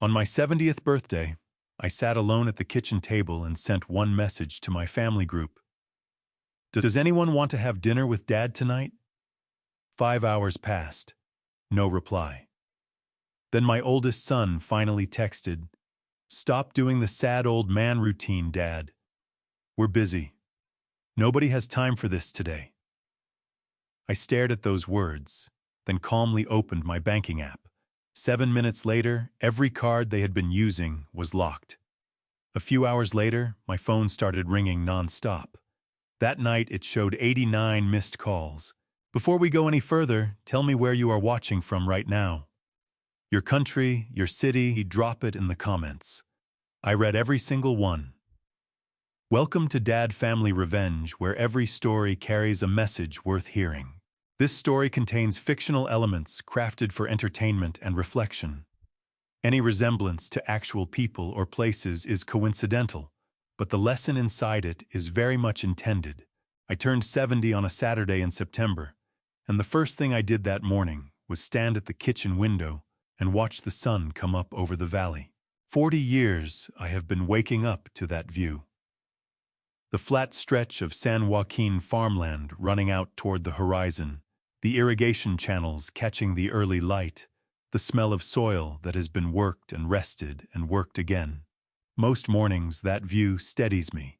On my 70th birthday, I sat alone at the kitchen table and sent one message to my family group. Does anyone want to have dinner with Dad tonight? 5 hours passed. No reply. Then my oldest son finally texted, "Stop doing the sad old man routine, Dad. We're busy. Nobody has time for this today." I stared at those words, then calmly opened my banking app. 7 minutes later, every card they had been using was locked. A few hours later, my phone started ringing nonstop. That night, it showed 89 missed calls. Before we go any further, tell me where you are watching from right now. Your country, your city, drop it in the comments. I read every single one. Welcome to Dad Family Revenge, where every story carries a message worth hearing. This story contains fictional elements crafted for entertainment and reflection. Any resemblance to actual people or places is coincidental, but the lesson inside it is very much intended. I turned 70 on a Saturday in September, and the first thing I did that morning was stand at the kitchen window and watch the sun come up over the valley. 40 years I have been waking up to that view. The flat stretch of San Joaquin farmland running out toward the horizon, the irrigation channels catching the early light, the smell of soil that has been worked and rested and worked again. Most mornings that view steadies me.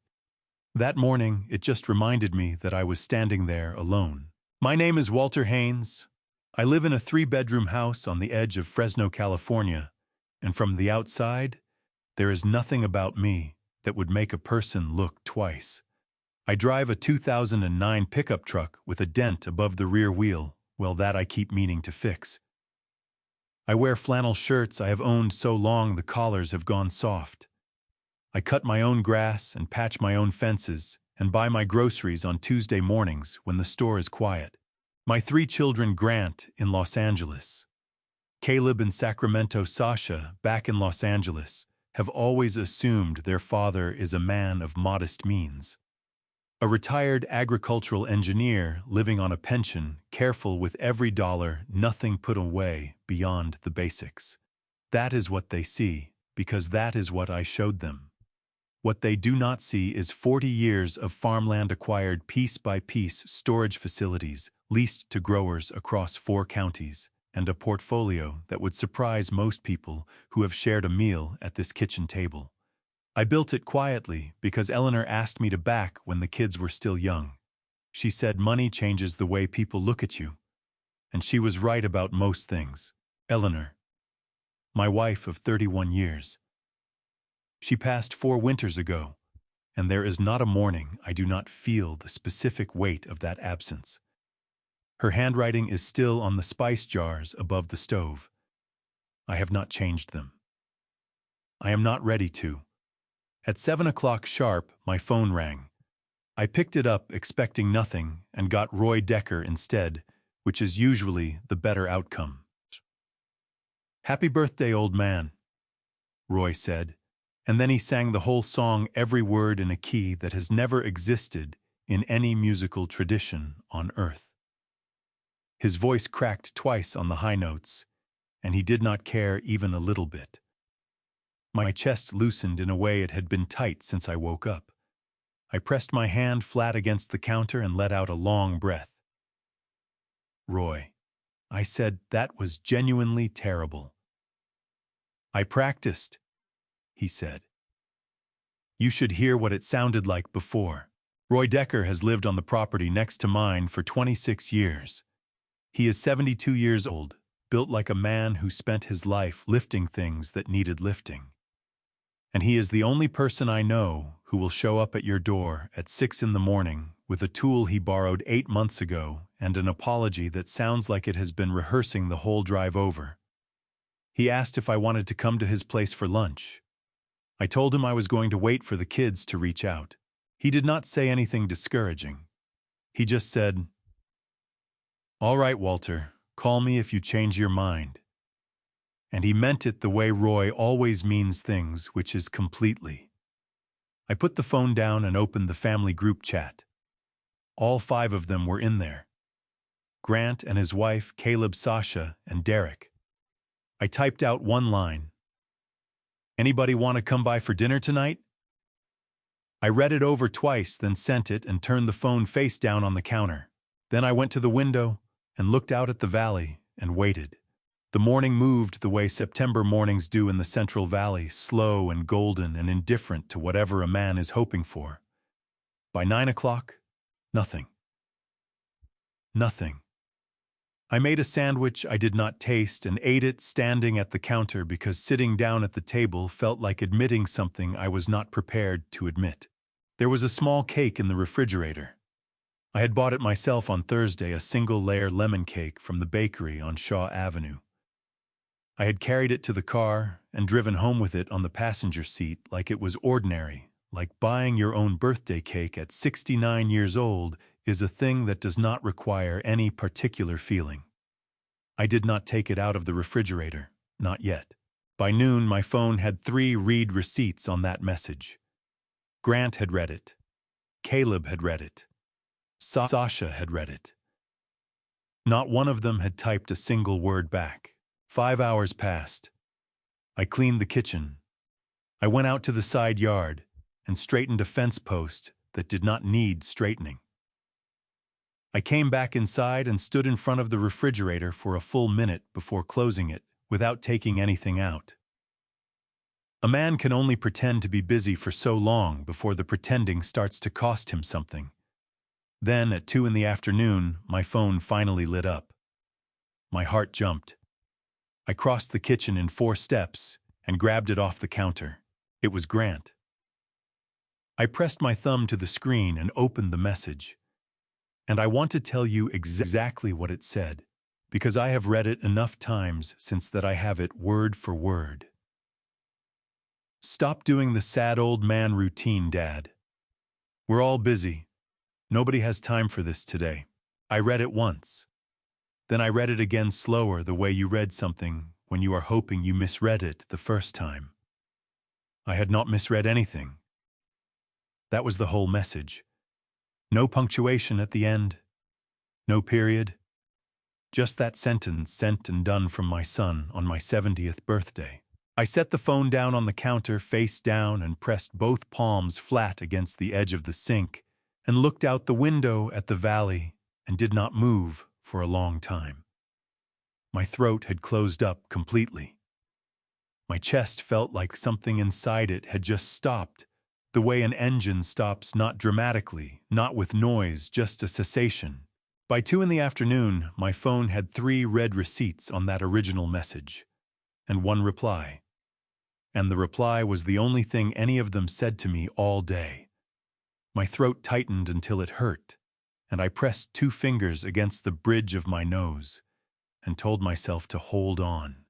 That morning it just reminded me that I was standing there alone. My name is Walter Haines. I live in a 3-bedroom house on the edge of Fresno, California, and from the outside, there is nothing about me that would make a person look twice. I drive a 2009 pickup truck with a dent above the rear wheel, well, that I keep meaning to fix. I wear flannel shirts I have owned so long the collars have gone soft. I cut my own grass and patch my own fences and buy my groceries on Tuesday mornings when the store is quiet. My 3 children, Grant in Los Angeles, Caleb in Sacramento, Sasha back in Los Angeles, have always assumed their father is a man of modest means. A retired agricultural engineer living on a pension, careful with every dollar, nothing put away beyond the basics. That is what they see, because that is what I showed them. What they do not see is 40 years of farmland acquired piece by piece storage facilities leased to growers across 4 counties, and a portfolio that would surprise most people who have shared a meal at this kitchen table. I built it quietly because Eleanor asked me to back when the kids were still young. She said money changes the way people look at you. And she was right about most things. Eleanor, my wife of 31 years. She passed 4 winters ago, and there is not a morning I do not feel the specific weight of that absence. Her handwriting is still on the spice jars above the stove. I have not changed them. I am not ready to. At 7 o'clock sharp, my phone rang. I picked it up expecting nothing and got Roy Decker instead, which is usually the better outcome. "Happy birthday, old man," Roy said, and then he sang the whole song, every word in a key that has never existed in any musical tradition on earth. His voice cracked twice on the high notes, and he did not care even a little bit. My chest loosened in a way it had been tight since I woke up. I pressed my hand flat against the counter and let out a long breath. "Roy," I said, "that was genuinely terrible." "I practiced," he said. "You should hear what it sounded like before." Roy Decker has lived on the property next to mine for 26 years. He is 72 years old, built like a man who spent his life lifting things that needed lifting. And he is the only person I know who will show up at your door at 6 in the morning with a tool he borrowed 8 months ago and an apology that sounds like it has been rehearsing the whole drive over. He asked if I wanted to come to his place for lunch. I told him I was going to wait for the kids to reach out. He did not say anything discouraging. He just said, "All right, Walter, call me if you change your mind." And he meant it the way Roy always means things, which is completely. I put the phone down and opened the family group chat. All 5 of them were in there. Grant and his wife, Caleb, Sasha, and Derek. I typed out one line. Anybody want to come by for dinner tonight? I read it over twice, then sent it and turned the phone face down on the counter. Then I went to the window and looked out at the valley and waited. The morning moved the way September mornings do in the Central Valley, slow and golden and indifferent to whatever a man is hoping for. By 9 o'clock, nothing. Nothing. I made a sandwich I did not taste and ate it standing at the counter because sitting down at the table felt like admitting something I was not prepared to admit. There was a small cake in the refrigerator. I had bought it myself on Thursday, a single-layer lemon cake from the bakery on Shaw Avenue. I had carried it to the car and driven home with it on the passenger seat like it was ordinary, like buying your own birthday cake at 69 years old is a thing that does not require any particular feeling. I did not take it out of the refrigerator, not yet. By noon, my phone had 3 read receipts on that message. Grant had read it. Caleb had read it. Sasha had read it. Not one of them had typed a single word back. 5 hours passed. I cleaned the kitchen. I went out to the side yard and straightened a fence post that did not need straightening. I came back inside and stood in front of the refrigerator for a full minute before closing it without taking anything out. A man can only pretend to be busy for so long before the pretending starts to cost him something. Then, at 2 in the afternoon, my phone finally lit up. My heart jumped. I crossed the kitchen in 4 steps and grabbed it off the counter. It was Grant. I pressed my thumb to the screen and opened the message. And I want to tell you exactly what it said, because I have read it enough times since that I have it word for word. Stop doing the sad old man routine, Dad. We're all busy. Nobody has time for this today. I read it once. Then I read it again slower, the way you read something when you are hoping you misread it the first time. I had not misread anything. That was the whole message. No punctuation at the end. No period. Just that sentence sent and done from my son on my 70th birthday. I set the phone down on the counter face down and pressed both palms flat against the edge of the sink and looked out the window at the valley and did not move for a long time. My throat had closed up completely. My chest felt like something inside it had just stopped, the way an engine stops, not dramatically, not with noise, just a cessation. By 2 in the afternoon, my phone had 3 read receipts on that original message, and 1 reply. And the reply was the only thing any of them said to me all day. My throat tightened until it hurt, and I pressed 2 fingers against the bridge of my nose and told myself to hold on.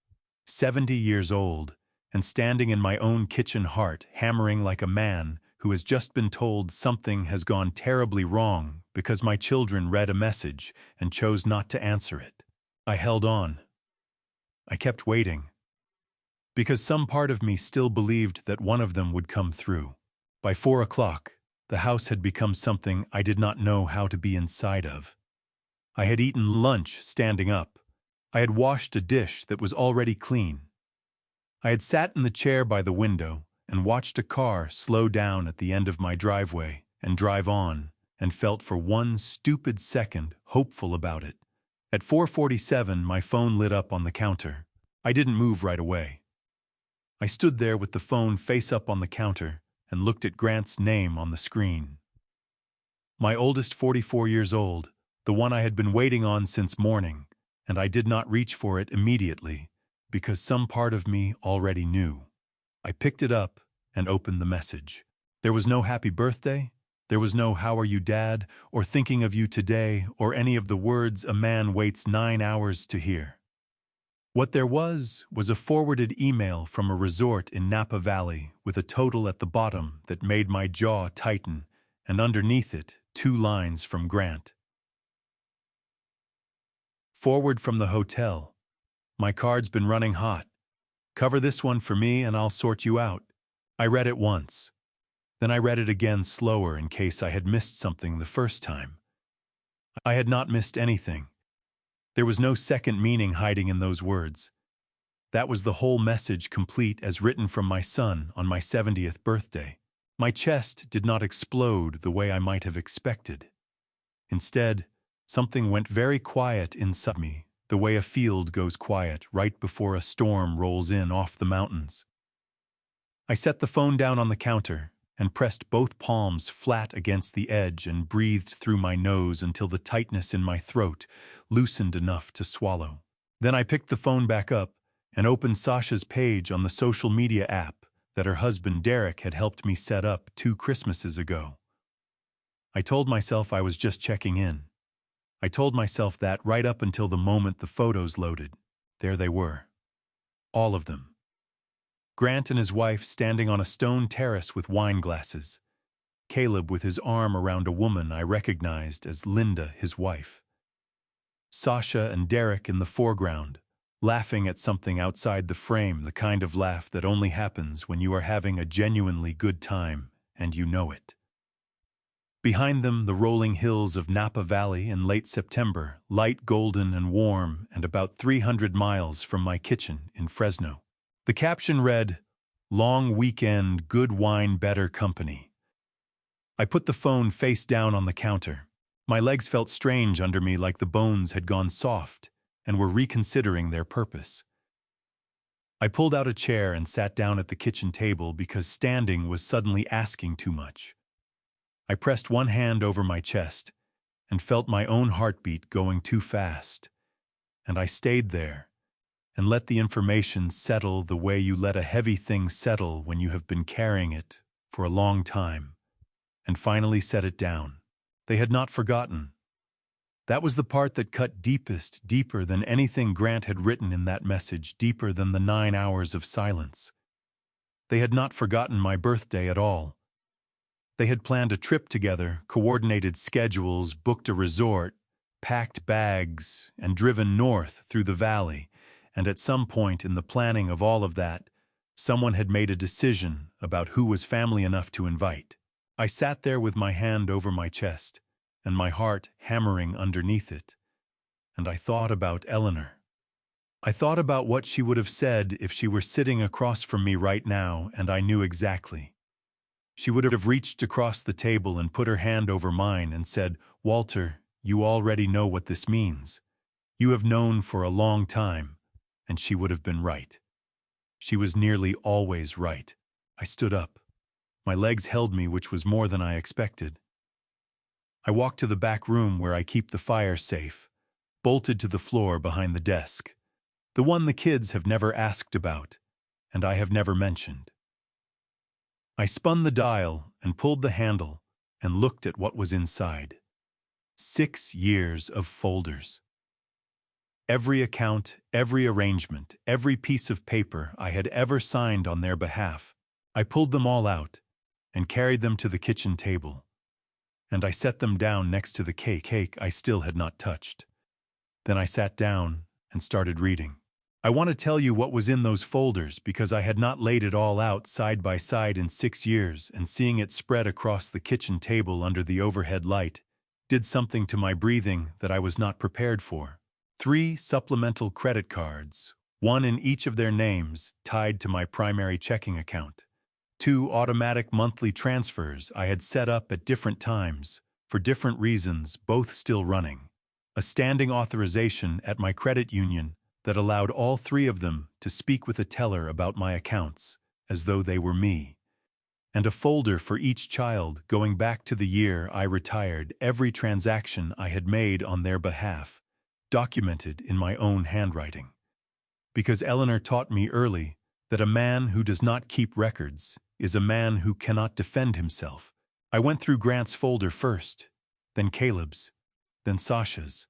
70 years old, and standing in my own kitchen heart, hammering like a man who has just been told something has gone terribly wrong because my children read a message and chose not to answer it. I held on. I kept waiting, because some part of me still believed that one of them would come through. By 4 o'clock, the house had become something I did not know how to be inside of. I had eaten lunch standing up. I had washed a dish that was already clean. I had sat in the chair by the window and watched a car slow down at the end of my driveway and drive on, and felt for one stupid second hopeful about it. At 4:47, my phone lit up on the counter. I didn't move right away. I stood there with the phone face up on the counter and looked at Grant's name on the screen. My oldest, 44 years old, the one I had been waiting on since morning, and I did not reach for it immediately because some part of me already knew. I picked it up and opened the message. There was no happy birthday, there was no how are you, Dad, or thinking of you today, or any of the words a man waits 9 hours to hear. What there was a forwarded email from a resort in Napa Valley with a total at the bottom that made my jaw tighten, and underneath it 2 lines from Grant. Forward from the hotel. My card's been running hot. Cover this one for me and I'll sort you out. I read it once. Then I read it again slower in case I had missed something the first time. I had not missed anything. There was no second meaning hiding in those words. That was the whole message, complete as written from my son on my 70th birthday. My chest did not explode the way I might have expected. Instead, something went very quiet inside me, the way a field goes quiet right before a storm rolls in off the mountains. I set the phone down on the counter and pressed both palms flat against the edge and breathed through my nose until the tightness in my throat loosened enough to swallow. Then I picked the phone back up and opened Sasha's page on the social media app that her husband Derek had helped me set up 2 Christmases ago. I told myself I was just checking in. I told myself that right up until the moment the photos loaded. There they were. All of them. Grant and his wife standing on a stone terrace with wine glasses. Caleb with his arm around a woman I recognized as Linda, his wife. Sasha and Derek in the foreground, laughing at something outside the frame, the kind of laugh that only happens when you are having a genuinely good time and you know it. Behind them, the rolling hills of Napa Valley in late September, light golden and warm, and about 300 miles from my kitchen in Fresno. The caption read, "Long weekend, good wine, better company." I put the phone face down on the counter. My legs felt strange under me, like the bones had gone soft and were reconsidering their purpose. I pulled out a chair and sat down at the kitchen table because standing was suddenly asking too much. I pressed one hand over my chest and felt my own heartbeat going too fast. And I stayed there and let the information settle the way you let a heavy thing settle when you have been carrying it for a long time, and finally set it down. They had not forgotten. That was the part that cut deepest, deeper than anything Grant had written in that message, deeper than the 9 hours of silence. They had not forgotten my birthday at all. They had planned a trip together, coordinated schedules, booked a resort, packed bags, and driven north through the valley, and at some point in the planning of all of that, someone had made a decision about who was family enough to invite. I sat there with my hand over my chest, and my heart hammering underneath it, and I thought about Eleanor. I thought about what she would have said if she were sitting across from me right now, and I knew exactly. She would have reached across the table and put her hand over mine and said, "Walter, you already know what this means. You have known for a long time," and she would have been right. She was nearly always right. I stood up. My legs held me, which was more than I expected. I walked to the back room where I keep the fire safe, bolted to the floor behind the desk, the one the kids have never asked about, and I have never mentioned. I spun the dial and pulled the handle and looked at what was inside. 6 years of folders. Every account, every arrangement, every piece of paper I had ever signed on their behalf, I pulled them all out and carried them to the kitchen table. And I set them down next to the cake I still had not touched. Then I sat down and started reading. I want to tell you what was in those folders because I had not laid it all out side by side in 6 years, and seeing it spread across the kitchen table under the overhead light did something to my breathing that I was not prepared for. 3 supplemental credit cards, one in each of their names tied to my primary checking account. 2 automatic monthly transfers I had set up at different times, for different reasons, both still running. A standing authorization at my credit union that allowed all 3 of them to speak with a teller about my accounts, as though they were me. And a folder for each child going back to the year I retired, every transaction I had made on their behalf, documented in my own handwriting. Because Eleanor taught me early that a man who does not keep records is a man who cannot defend himself. I went through Grant's folder first, then Caleb's, then Sasha's.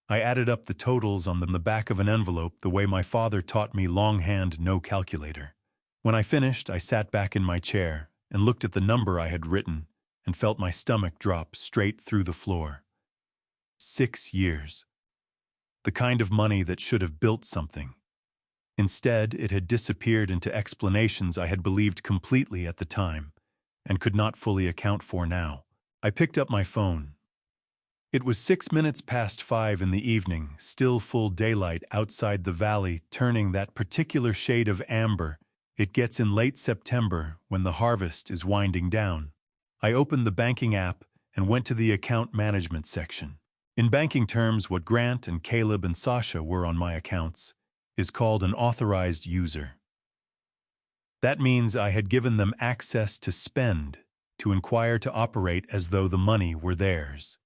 I added up the totals on the back of an envelope the way my father taught me longhand, no calculator. When I finished, I sat back in my chair and looked at the number I had written and felt my stomach drop straight through the floor. 6 years. The kind of money that should have built something. Instead, it had disappeared into explanations I had believed completely at the time and could not fully account for now. I picked up my phone. It was 6 minutes past 5 in the evening, still full daylight outside the valley, turning that particular shade of amber it gets in late September when the harvest is winding down. I opened the banking app and went to the account management section. In banking terms, what Grant and Caleb and Sasha were on my accounts is called an authorized user. That means I had given them access to spend, to inquire, to operate as though the money were theirs.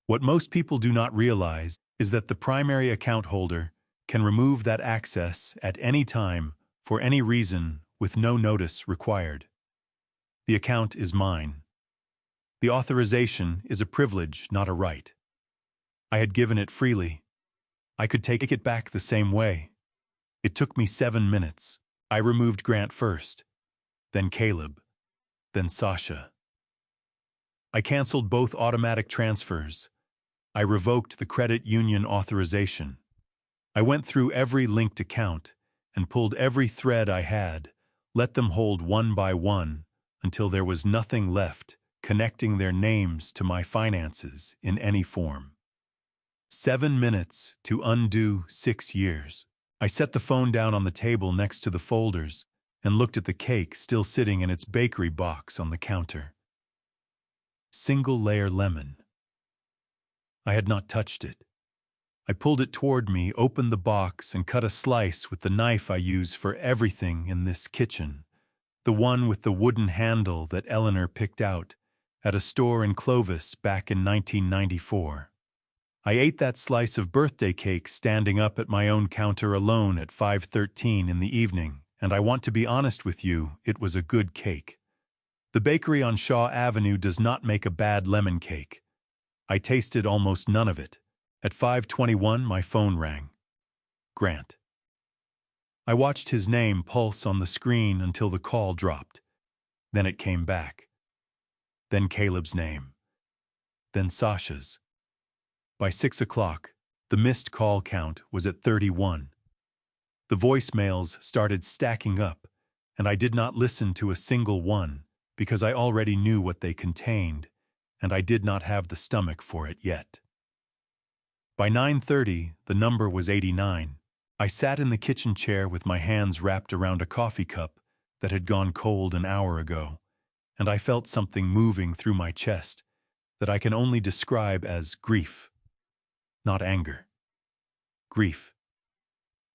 What most people do not realize is that the primary account holder can remove that access at any time for any reason with no notice required. The account is mine. The authorization is a privilege, not a right. I had given it freely. I could take it back the same way. It took me 7 minutes. I removed Grant first, then Caleb, then Sasha. I canceled both automatic transfers. I revoked the credit union authorization. I went through every linked account and pulled every thread I had, let them hold one by one until there was nothing left connecting their names to my finances in any form. 7 minutes to undo 6 years. I set the phone down on the table next to the folders and looked at the cake still sitting in its bakery box on the counter. Single-layer lemon. I had not touched it. I pulled it toward me, opened the box, and cut a slice with the knife I use for everything in this kitchen, the one with the wooden handle that Eleanor picked out at a store in Clovis back in 1994. I ate that slice of birthday cake standing up at my own counter alone at 5:13 in the evening, and I want to be honest with you, it was a good cake. The bakery on Shaw Avenue does not make a bad lemon cake. I tasted almost none of it. At 5:21, my phone rang. Grant. I watched his name pulse on the screen until the call dropped. Then it came back. Then Caleb's name. Then Sasha's. By 6 o'clock, the missed call count was at 31. The voicemails started stacking up, and I did not listen to a single one because I already knew what they contained, and I did not have the stomach for it yet. By 9:30, the number was 89. I sat in the kitchen chair with my hands wrapped around a coffee cup that had gone cold an hour ago, and I felt something moving through my chest that I can only describe as grief. Not anger. Grief.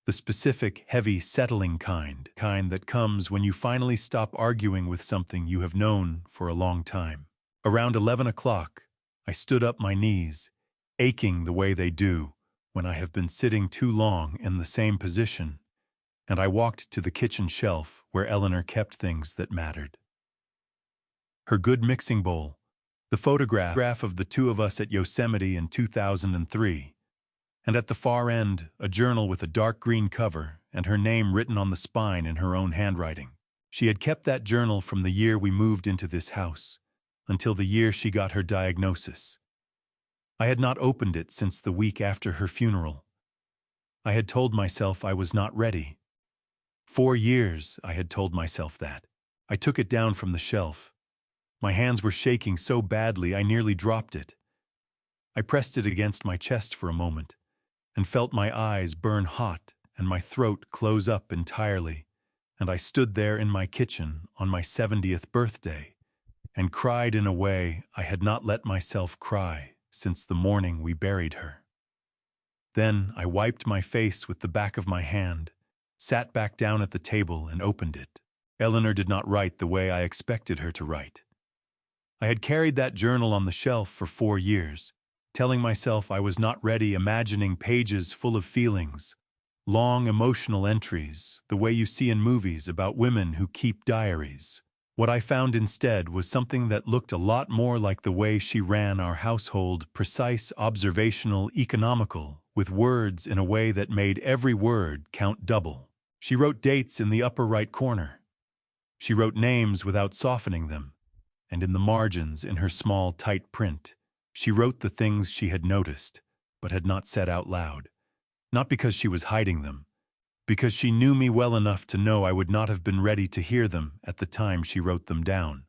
The specific, heavy, settling kind that comes when you finally stop arguing with something you have known for a long time. Around 11 o'clock, I stood up, my knees, aching the way they do when I have been sitting too long in the same position, and I walked to the kitchen shelf where Eleanor kept things that mattered. Her good mixing bowl, the photograph of the two of us at Yosemite in 2003, and at the far end, a journal with a dark green cover and her name written on the spine in her own handwriting. She had kept that journal from the year we moved into this house, until the year she got her diagnosis. I had not opened it since the week after her funeral. I had told myself I was not ready. 4 years I had told myself that. I took it down from the shelf. My hands were shaking so badly I nearly dropped it. I pressed it against my chest for a moment and felt my eyes burn hot and my throat close up entirely, and I stood there in my kitchen on my 70th birthday and cried in a way I had not let myself cry since the morning we buried her. Then I wiped my face with the back of my hand, sat back down at the table and opened it. Eleanor did not write the way I expected her to write. I had carried that journal on the shelf for 4 years, telling myself I was not ready, imagining pages full of feelings, long emotional entries, the way you see in movies about women who keep diaries. What I found instead was something that looked a lot more like the way she ran our household, precise, observational, economical, with words in a way that made every word count double. She wrote dates in the upper right corner. She wrote names without softening them, and in the margins in her small, tight print, she wrote the things she had noticed, but had not said out loud. Not because she was hiding them, because she knew me well enough to know I would not have been ready to hear them at the time she wrote them down.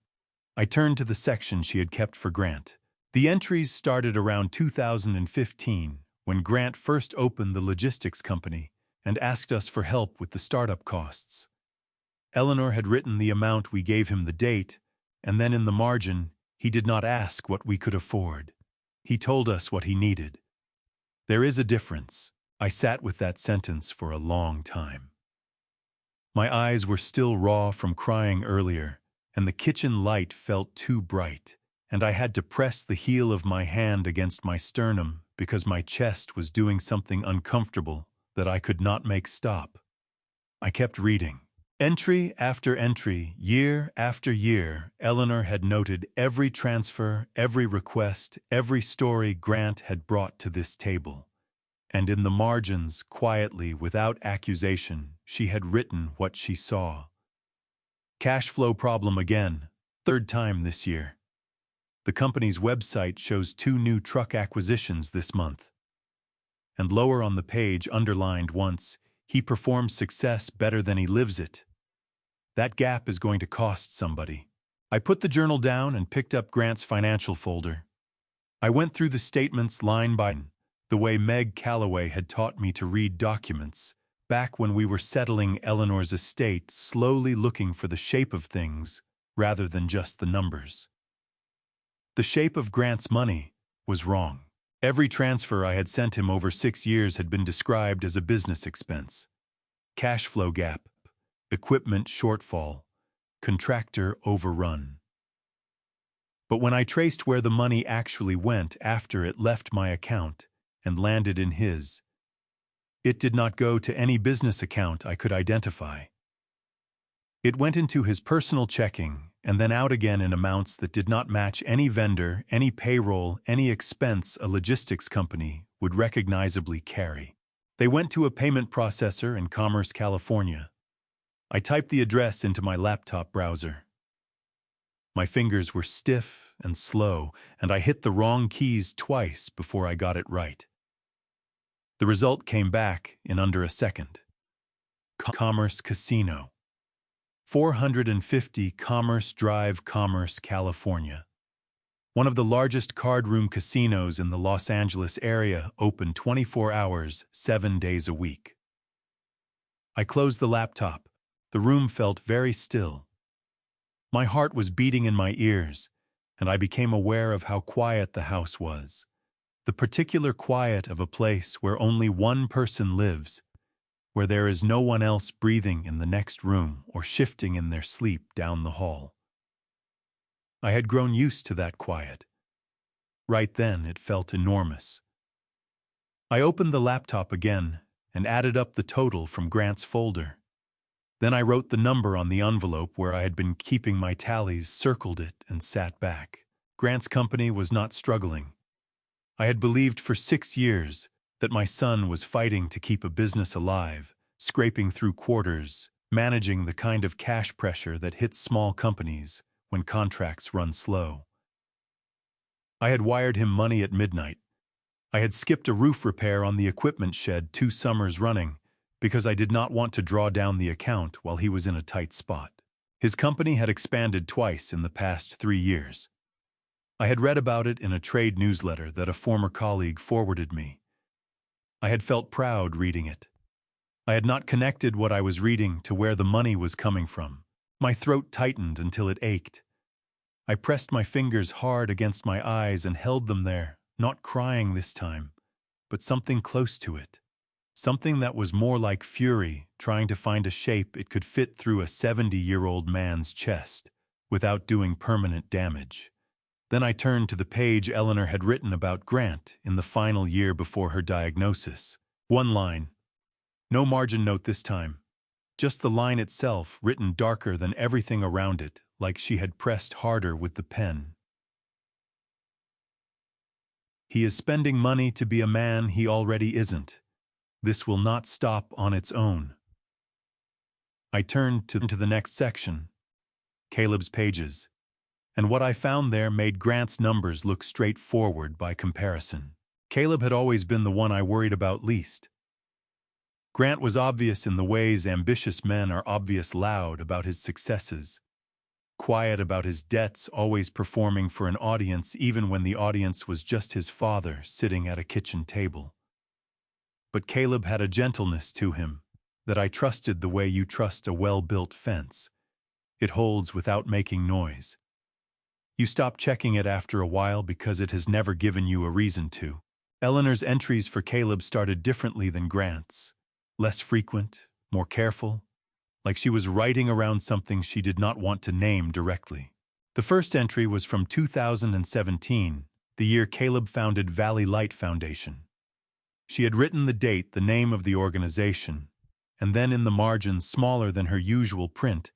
I turned to the section she had kept for Grant, The entries started around 2015 when Grant first opened the logistics company and asked us for help with the startup costs. Eleanor had written the amount, we gave him the date, and then in the margin, he did not ask what we could afford. He told us what he needed. There is a difference. I sat with that sentence for a long time. My eyes were still raw from crying earlier, and the kitchen light felt too bright, and I had to press the heel of my hand against my sternum because my chest was doing something uncomfortable that I could not make stop. I kept reading. Entry after entry, year after year, Eleanor had noted every transfer, every request, every story Grant had brought to this table. And in the margins, quietly, without accusation, she had written what she saw. Cash flow problem again, third time this year. The company's website shows 2 new truck acquisitions this month. And lower on the page, underlined once, he performs success better than he lives it. That gap is going to cost somebody. I put the journal down and picked up Grant's financial folder. I went through the statements line by line, the way Meg Calloway had taught me to read documents, back when we were settling Eleanor's estate, slowly looking for the shape of things rather than just the numbers. The shape of Grant's money was wrong. Every transfer I had sent him over 6 years had been described as a business expense. Cash flow gap, equipment shortfall, contractor overrun. But when I traced where the money actually went after it left my account and landed in his, it did not go to any business account I could identify. It went into his personal checking and then out again in amounts that did not match any vendor, any payroll, any expense a logistics company would recognizably carry. They went to a payment processor in Commerce, California. I typed the address into my laptop browser. My fingers were stiff and slow, and I hit the wrong keys twice before I got it right. The result came back in under a second. Commerce Casino. 450 Commerce Drive, Commerce, California. One of the largest card room casinos in the Los Angeles area, open 24 hours, 7 days a week. I closed the laptop. The room felt very still. My heart was beating in my ears, and I became aware of how quiet the house was. The particular quiet of a place where only one person lives, where there is no one else breathing in the next room or shifting in their sleep down the hall. I had grown used to that quiet. Right then, it felt enormous. I opened the laptop again and added up the total from Grant's folder. Then I wrote the number on the envelope where I had been keeping my tallies, circled it, and sat back. Grant's company was not struggling. I had believed for 6 years that my son was fighting to keep a business alive, scraping through quarters, managing the kind of cash pressure that hits small companies when contracts run slow. I had wired him money at midnight. I had skipped a roof repair on the equipment shed 2 summers running because I did not want to draw down the account while he was in a tight spot. His company had expanded twice in the past 3 years. I had read about it in a trade newsletter that a former colleague forwarded me. I had felt proud reading it. I had not connected what I was reading to where the money was coming from. My throat tightened until it ached. I pressed my fingers hard against my eyes and held them there, not crying this time, but something close to it. Something that was more like fury, trying to find a shape it could fit through a 70-year-old man's chest without doing permanent damage. Then I turned to the page Eleanor had written about Grant in the final year before her diagnosis. 1 line. No margin note this time. Just the line itself, written darker than everything around it, like she had pressed harder with the pen. He is spending money to be a man he already isn't. This will not stop on its own. I turned to the next section, Caleb's pages, and what I found there made Grant's numbers look straightforward by comparison. Caleb had always been the one I worried about least. Grant was obvious in the ways ambitious men are obvious loud about his successes. quiet about his debts, always performing for an audience even when the audience was just his father sitting at a kitchen table. But Caleb had a gentleness to him that I trusted the way you trust a well-built fence. It holds without making noise. You stop checking it after a while because it has never given you a reason to. Eleanor's entries for Caleb started differently than Grant's. Less frequent, more careful, like she was writing around something she did not want to name directly. The first entry was from 2017, the year Caleb founded Valley Light Foundation. She had written the date, the name of the organization, and then in the margin, smaller than her usual print,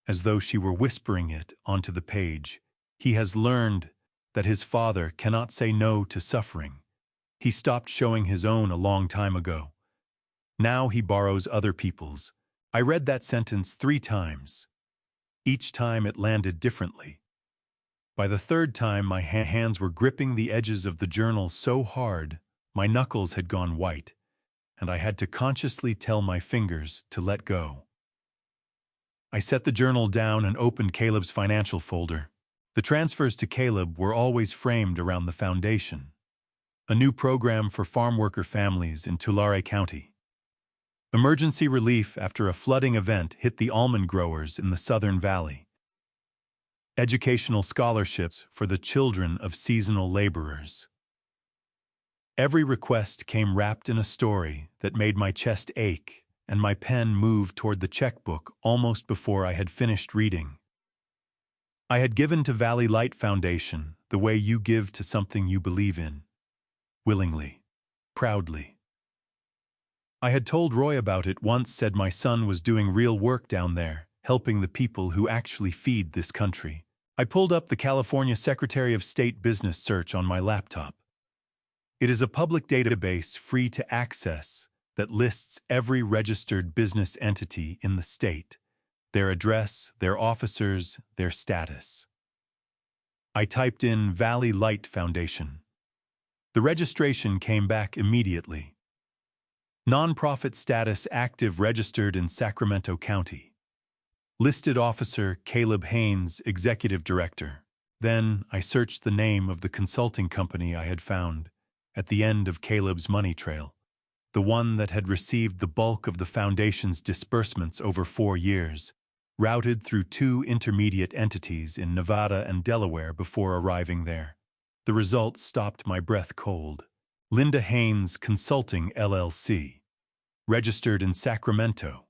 as though she were whispering it onto the page, he has learned that his father cannot say no to suffering. He stopped showing his own a long time ago. Now he borrows other people's. I read that sentence 3 times. Each time it landed differently. By the third time, my hands were gripping the edges of the journal so hard, my knuckles had gone white, and I had to consciously tell my fingers to let go. I set the journal down and opened Caleb's financial folder. The transfers to Caleb were always framed around the foundation. A new program for farm worker families in Tulare County. Emergency relief after a flooding event hit the almond growers in the Southern Valley. Educational scholarships for the children of seasonal laborers. Every request came wrapped in a story that made my chest ache, and my pen moved toward the checkbook almost before I had finished reading. I had given to Valley Light Foundation the way you give to something you believe in. Willingly. Proudly. I had told Roy about it once, said my son was doing real work down there, helping the people who actually feed this country. I pulled up the California Secretary of State business search on my laptop. It is a public database free to access that lists every registered business entity in the state, their address, their officers, their status. I typed in Valley Light Foundation. The registration came back immediately. Nonprofit status active, registered in Sacramento County. Listed officer Caleb Haines, executive director. Then I searched the name of the consulting company I had found at the end of Caleb's money trail, the one that had received the bulk of the foundation's disbursements over 4 years, routed through 2 intermediate entities in Nevada and Delaware before arriving there. The result stopped my breath cold. Linda Haines Consulting, LLC. Registered in Sacramento.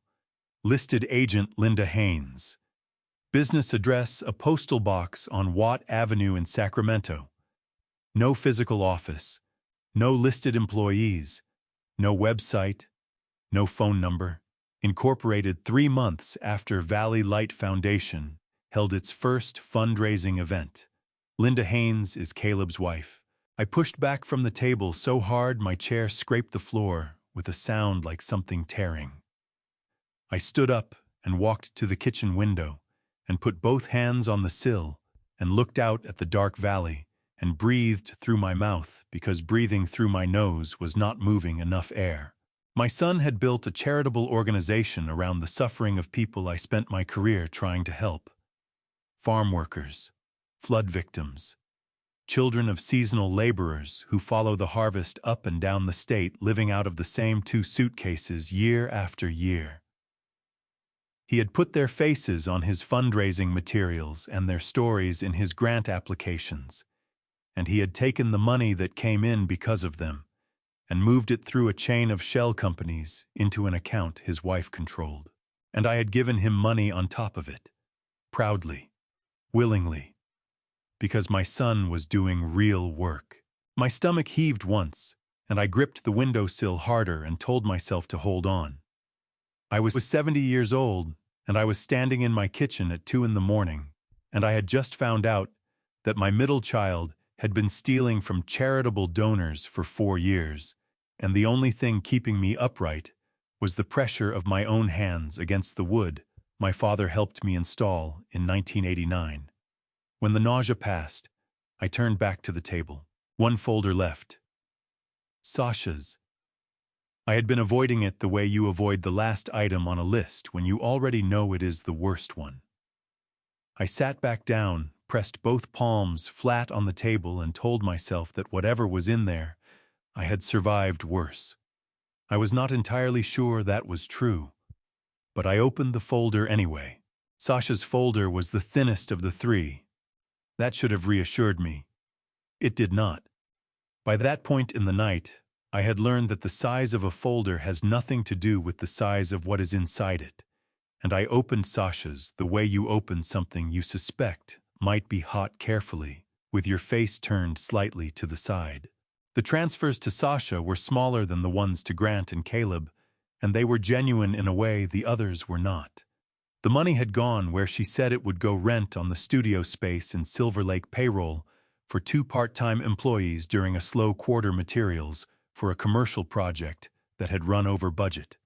Listed agent Linda Haines. Business address, a postal box on Watt Avenue in Sacramento. No physical office. No listed employees. No website. No phone number. Incorporated 3 months after Valley Light Foundation held its first fundraising event. Linda Haines is Caleb's wife. I pushed back from the table so hard my chair scraped the floor with a sound like something tearing. I stood up and walked to the kitchen window and put both hands on the sill and looked out at the dark valley and breathed through my mouth because breathing through my nose was not moving enough air. My son had built a charitable organization around the suffering of people I spent my career trying to help. Farm workers, flood victims, children of seasonal laborers who follow the harvest up and down the state, living out of the same 2 suitcases year after year. He had put their faces on his fundraising materials and their stories in his grant applications, and he had taken the money that came in because of them and moved it through a chain of shell companies into an account his wife controlled. And I had given him money on top of it, proudly, willingly, because my son was doing real work. My stomach heaved once, and I gripped the windowsill harder and told myself to hold on. I was 70 years old, and I was standing in my kitchen at 2 in the morning, and I had just found out that my middle child had been stealing from charitable donors for 4 years, and the only thing keeping me upright was the pressure of my own hands against the wood my father helped me install in 1989. When the nausea passed, I turned back to the table. 1 folder left. Sasha's. I had been avoiding it the way you avoid the last item on a list when you already know it is the worst one. I sat back down, pressed both palms flat on the table, and told myself that whatever was in there, I had survived worse. I was not entirely sure that was true, but I opened the folder anyway. Sasha's folder was the thinnest of the three. That should have reassured me. It did not. By that point in the night, I had learned that the size of a folder has nothing to do with the size of what is inside it, and I opened Sasha's the way you open something you suspect might be hot, carefully, with your face turned slightly to the side. The transfers to Sasha were smaller than the ones to Grant and Caleb, and they were genuine in a way the others were not. The money had gone where she said it would go: rent on the studio space in Silver Lake, payroll for 2 part-time employees during a slow quarter, materials for a commercial project that had run over budget.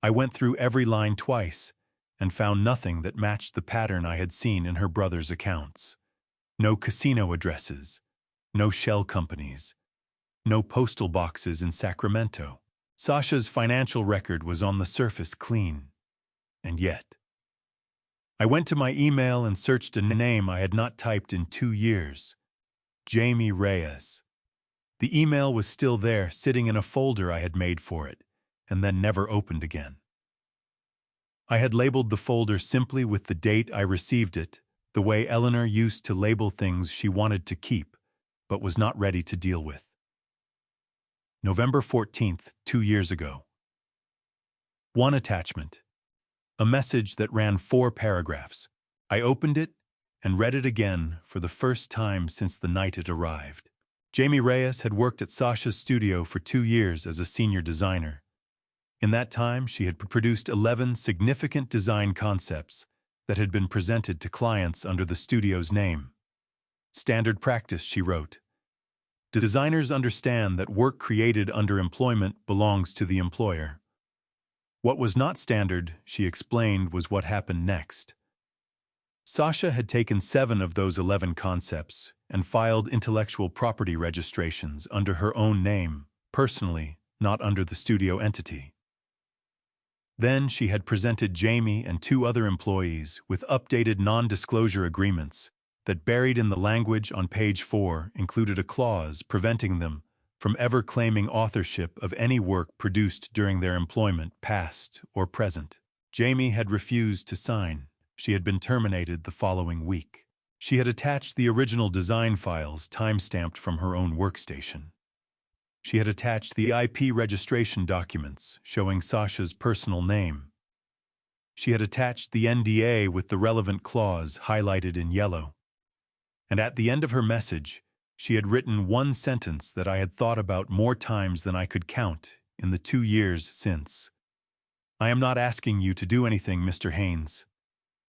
I went through every line twice and found nothing that matched the pattern I had seen in her brother's accounts. No casino addresses, no shell companies, no postal boxes in Sacramento. Sasha's financial record was on the surface clean. And yet, I went to my email and searched a name I had not typed in 2 years. Jamie Reyes. The email was still there, sitting in a folder I had made for it, and then never opened again. I had labeled the folder simply with the date I received it, the way Eleanor used to label things she wanted to keep, but was not ready to deal with. November 14th, 2 years ago. 1 attachment. A message that ran 4 paragraphs. I opened it and read it again for the first time since the night it arrived. Jamie Reyes had worked at Sasha's studio for 2 years as a senior designer. In that time, she had produced 11 significant design concepts that had been presented to clients under the studio's name. Standard practice, she wrote. Designers understand that work created under employment belongs to the employer. What was not standard, she explained, was what happened next. Sasha had taken 7 of those 11 concepts and filed intellectual property registrations under her own name, personally, not under the studio entity. Then she had presented Jamie and 2 other employees with updated non-disclosure agreements that, buried in the language on page 4, included a clause preventing them from ever claiming authorship of any work produced during their employment, past or present. Jamie had refused to sign. She had been terminated the following week. She had attached the original design files time-stamped from her own workstation. She had attached the IP registration documents showing Sasha's personal name. She had attached the NDA with the relevant clause highlighted in yellow. And at the end of her message, she had written 1 sentence that I had thought about more times than I could count in the 2 years since. I am not asking you to do anything, Mr. Haines.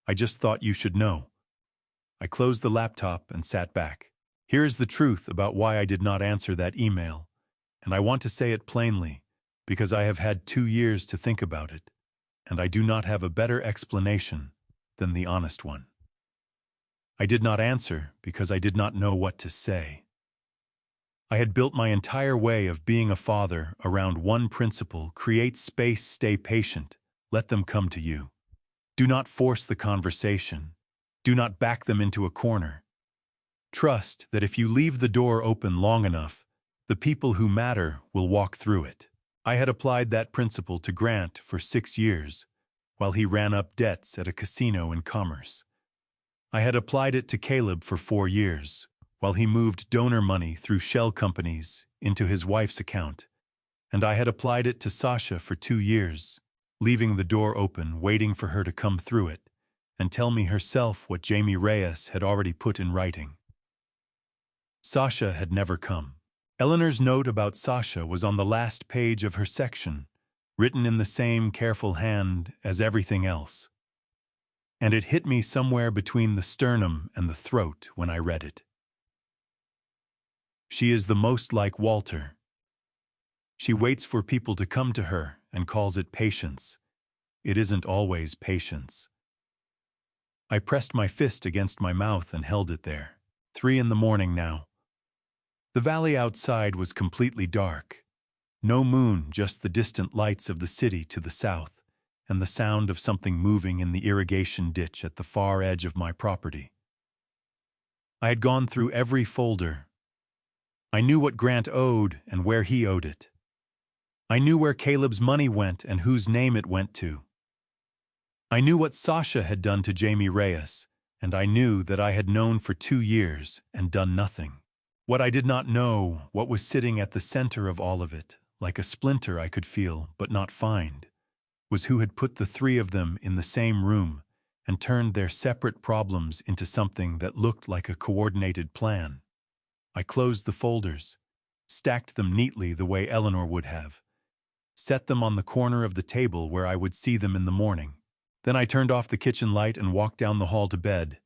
I just thought you should know. I closed the laptop and sat back. Here is the truth about why I did not answer that email, and I want to say it plainly, because I have had 2 years to think about it, and I do not have a better explanation than the honest one. I did not answer because I did not know what to say. I had built my entire way of being a father around one principle: create space, stay patient, let them come to you. Do not force the conversation. Do not back them into a corner. Trust that if you leave the door open long enough, the people who matter will walk through it. I had applied that principle to Grant for 6 years, while he ran up debts at a casino in Commerce. I had applied it to Caleb for 4 years, while he moved donor money through shell companies into his wife's account. And I had applied it to Sasha for 2 years, leaving the door open, waiting for her to come through it and tell me herself what Jamie Reyes had already put in writing. Sasha had never come. Eleanor's note about Sasha was on the last page of her section, written in the same careful hand as everything else. And it hit me somewhere between the sternum and the throat when I read it. She is the most like Walter. She waits for people to come to her and calls it patience. It isn't always patience. I pressed my fist against my mouth and held it there. 3 a.m. now. The valley outside was completely dark. No moon, just the distant lights of the city to the south, and the sound of something moving in the irrigation ditch at the far edge of my property. I had gone through every folder. I knew what Grant owed and where he owed it. I knew where Caleb's money went and whose name it went to. I knew what Sasha had done to Jamie Reyes, and I knew that I had known for 2 years and done nothing. What I did not know, what was sitting at the center of all of it, like a splinter I could feel but not find, was who had put the 3 of them in the same room and turned their separate problems into something that looked like a coordinated plan. I closed the folders, stacked them neatly the way Eleanor would have, set them on the corner of the table where I would see them in the morning. Then I turned off the kitchen light and walked down the hall to bed,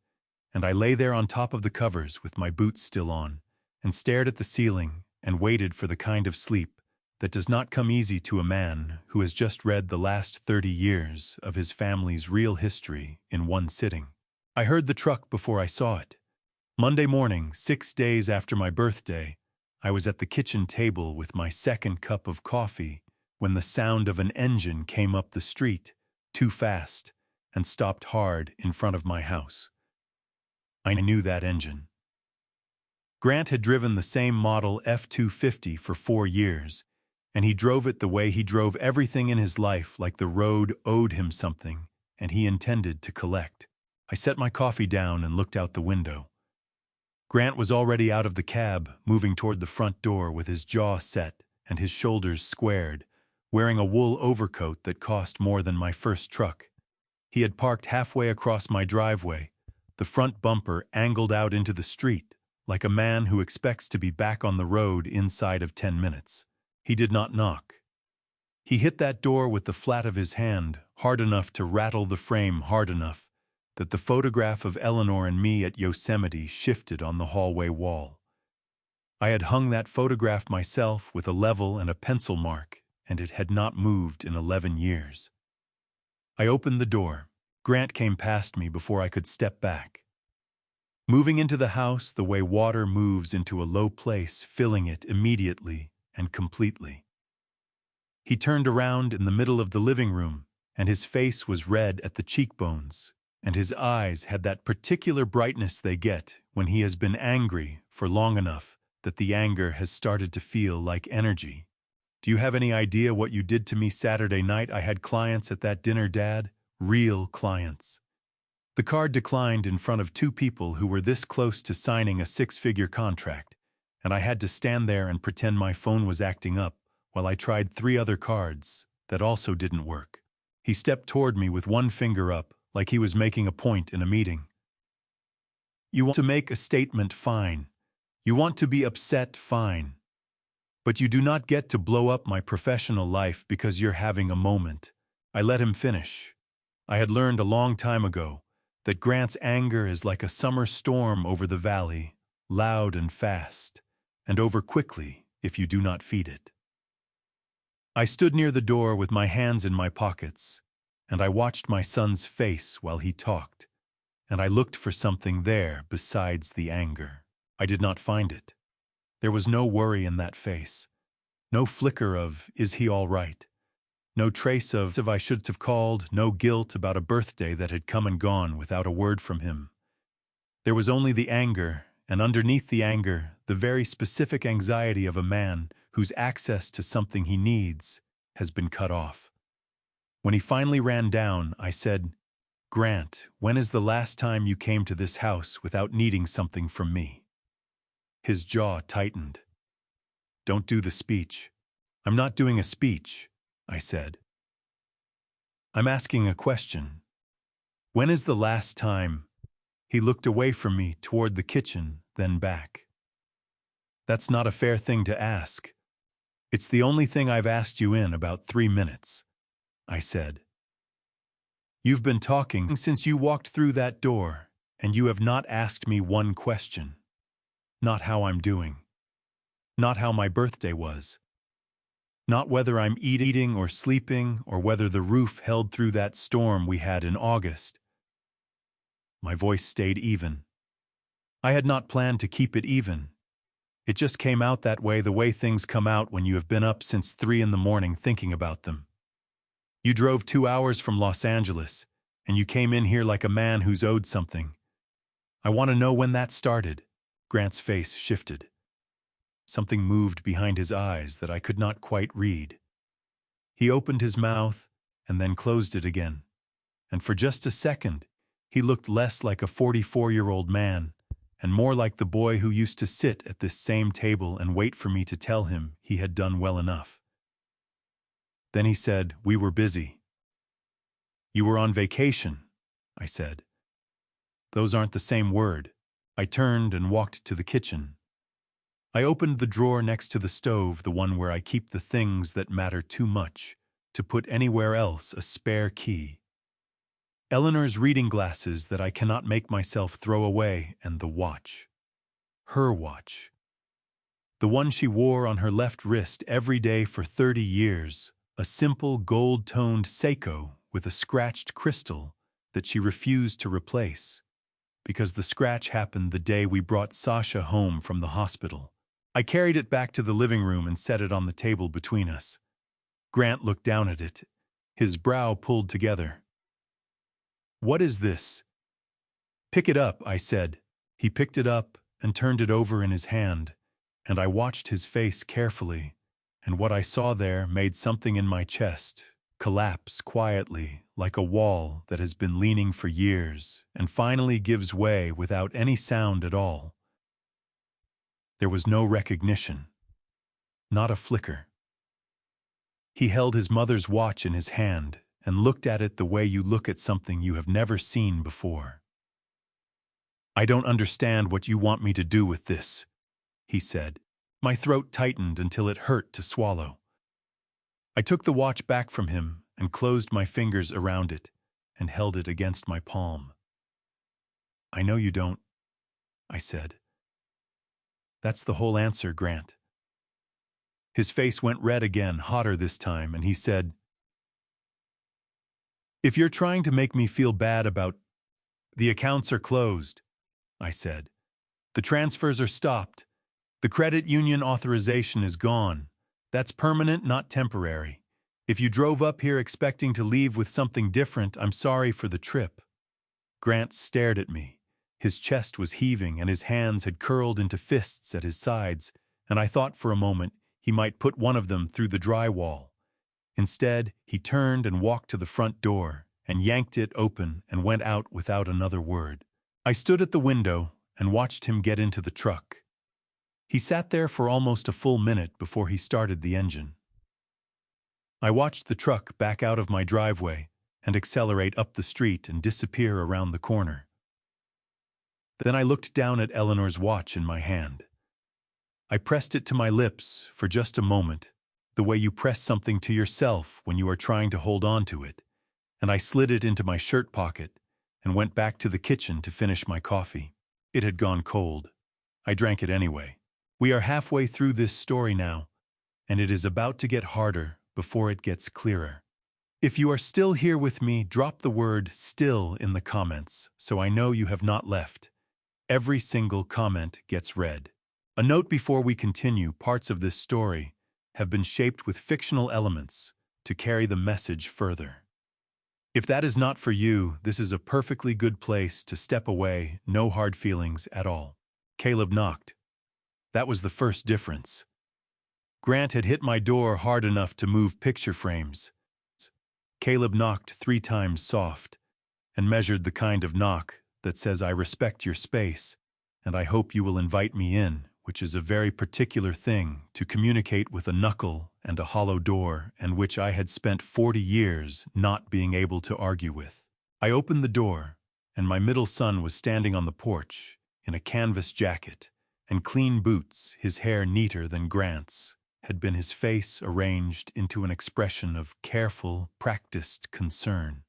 and I lay there on top of the covers with my boots still on, and stared at the ceiling and waited for the kind of sleep that does not come easy to a man who has just read the last 30 years of his family's real history in one sitting. I heard the truck before I saw it. Monday morning, 6 days after my birthday, I was at the kitchen table with my second cup of coffee when the sound of an engine came up the street, too fast, and stopped hard in front of my house. I knew that engine. Grant had driven the same model F-250 for 4 years, and he drove it the way he drove everything in his life, like the road owed him something, and he intended to collect. I set my coffee down and looked out the window. Grant was already out of the cab, moving toward the front door with his jaw set and his shoulders squared, wearing a wool overcoat that cost more than my first truck. He had parked halfway across my driveway, the front bumper angled out into the street, like a man who expects to be back on the road inside of 10 minutes. He did not knock. He hit that door with the flat of his hand, hard enough to rattle the frame hard enough that the photograph of Eleanor and me at Yosemite shifted on the hallway wall. I had hung that photograph myself with a level and a pencil mark, and it had not moved in 11 years. I opened the door. Grant came past me before I could step back. Moving into the house the way water moves into a low place, filling it immediately and completely. He turned around in the middle of the living room, and his face was red at the cheekbones, and his eyes had that particular brightness they get when he has been angry for long enough that the anger has started to feel like energy. "Do you have any idea what you did to me Saturday night? I had clients at that dinner, Dad. Real clients." The card declined in front of 2 people who were this close to signing a 6-figure contract, and I had to stand there and pretend my phone was acting up while I tried 3 other cards that also didn't work. He stepped toward me with one finger up, like he was making a point in a meeting. "You want to make a statement, fine. You want to be upset, fine. But you do not get to blow up my professional life because you're having a moment." I let him finish. I had learned a long time ago that Grant's anger is like a summer storm over the valley, loud and fast, and over quickly if you do not feed it. I stood near the door with my hands in my pockets, and I watched my son's face while he talked, and I looked for something there besides the anger. I did not find it. There was no worry in that face, no flicker of, "Is he all right?" No trace of "I should have called," no guilt about a birthday that had come and gone without a word from him. There was only the anger, and underneath the anger, the very specific anxiety of a man whose access to something he needs has been cut off. When he finally ran down, I said, "Grant, when is the last time you came to this house without needing something from me?" His jaw tightened. "Don't do the speech." "I'm not doing a speech," I said. "I'm asking a question. When is the last time?" He looked away from me toward the kitchen, then back. "That's not a fair thing to ask. It's the only thing I've asked you in about 3 minutes," I said. "You've been talking since you walked through that door, and you have not asked me one question. Not how I'm doing. Not how my birthday was. Not whether I'm eating or sleeping or whether the roof held through that storm we had in August." My voice stayed even. I had not planned to keep it even. It just came out that way, the way things come out when you have been up since 3 in the morning thinking about them. You drove 2 hours from Los Angeles, and you came in here like a man who's owed something. I want to know when that started." Grant's face shifted. Something moved behind his eyes that I could not quite read. He opened his mouth and then closed it again. And for just a second, he looked less like a 44-year-old man and more like the boy who used to sit at this same table and wait for me to tell him he had done well enough. Then he said, "We were busy." "You were on vacation," I said. "Those aren't the same word." I turned and walked to the kitchen. I opened the drawer next to the stove, the one where I keep the things that matter too much to put anywhere else, a spare key. Eleanor's reading glasses that I cannot make myself throw away, and the watch. Her watch. The one she wore on her left wrist every day for 30 years, a simple gold-toned Seiko with a scratched crystal that she refused to replace, because the scratch happened the day we brought Sasha home from the hospital. I carried it back to the living room and set it on the table between us. Grant looked down at it, his brow pulled together. "What is this?" "Pick it up," I said. He picked it up and turned it over in his hand, and I watched his face carefully, and what I saw there made something in my chest collapse quietly, like a wall that has been leaning for years and finally gives way without any sound at all. There was no recognition, not a flicker. He held his mother's watch in his hand and looked at it the way you look at something you have never seen before. "I don't understand what you want me to do with this," he said. My throat tightened until it hurt to swallow. I took the watch back from him and closed my fingers around it and held it against my palm. "I know you don't," I said. "That's the whole answer, Grant." His face went red again, hotter this time, and he said, "If you're trying to make me feel bad about the accounts are closed," I said. "The transfers are stopped. The credit union authorization is gone. That's permanent, not temporary. If you drove up here expecting to leave with something different, I'm sorry for the trip." Grant stared at me. His chest was heaving and his hands had curled into fists at his sides, and I thought for a moment he might put one of them through the drywall. Instead, he turned and walked to the front door and yanked it open and went out without another word. I stood at the window and watched him get into the truck. He sat there for almost a full minute before he started the engine. I watched the truck back out of my driveway and accelerate up the street and disappear around the corner. Then I looked down at Eleanor's watch in my hand. I pressed it to my lips for just a moment, the way you press something to yourself when you are trying to hold on to it, and I slid it into my shirt pocket and went back to the kitchen to finish my coffee. It had gone cold. I drank it anyway. We are halfway through this story now, and it is about to get harder before it gets clearer. If you are still here with me, drop the word "still" in the comments so I know you have not left. Every single comment gets read. A note before we continue: parts of this story have been shaped with fictional elements to carry the message further. If that is not for you, this is a perfectly good place to step away, no hard feelings at all. Caleb knocked. That was the first difference. Grant had hit my door hard enough to move picture frames. Caleb knocked 3 times soft and measured the kind of knock that says, "I respect your space, and I hope you will invite me in," which is a very particular thing to communicate with a knuckle and a hollow door, and which I had spent 40 years not being able to argue with. I opened the door, and my middle son was standing on the porch in a canvas jacket and clean boots. His hair, neater than Grant's, had been his face arranged into an expression of careful, practiced concern.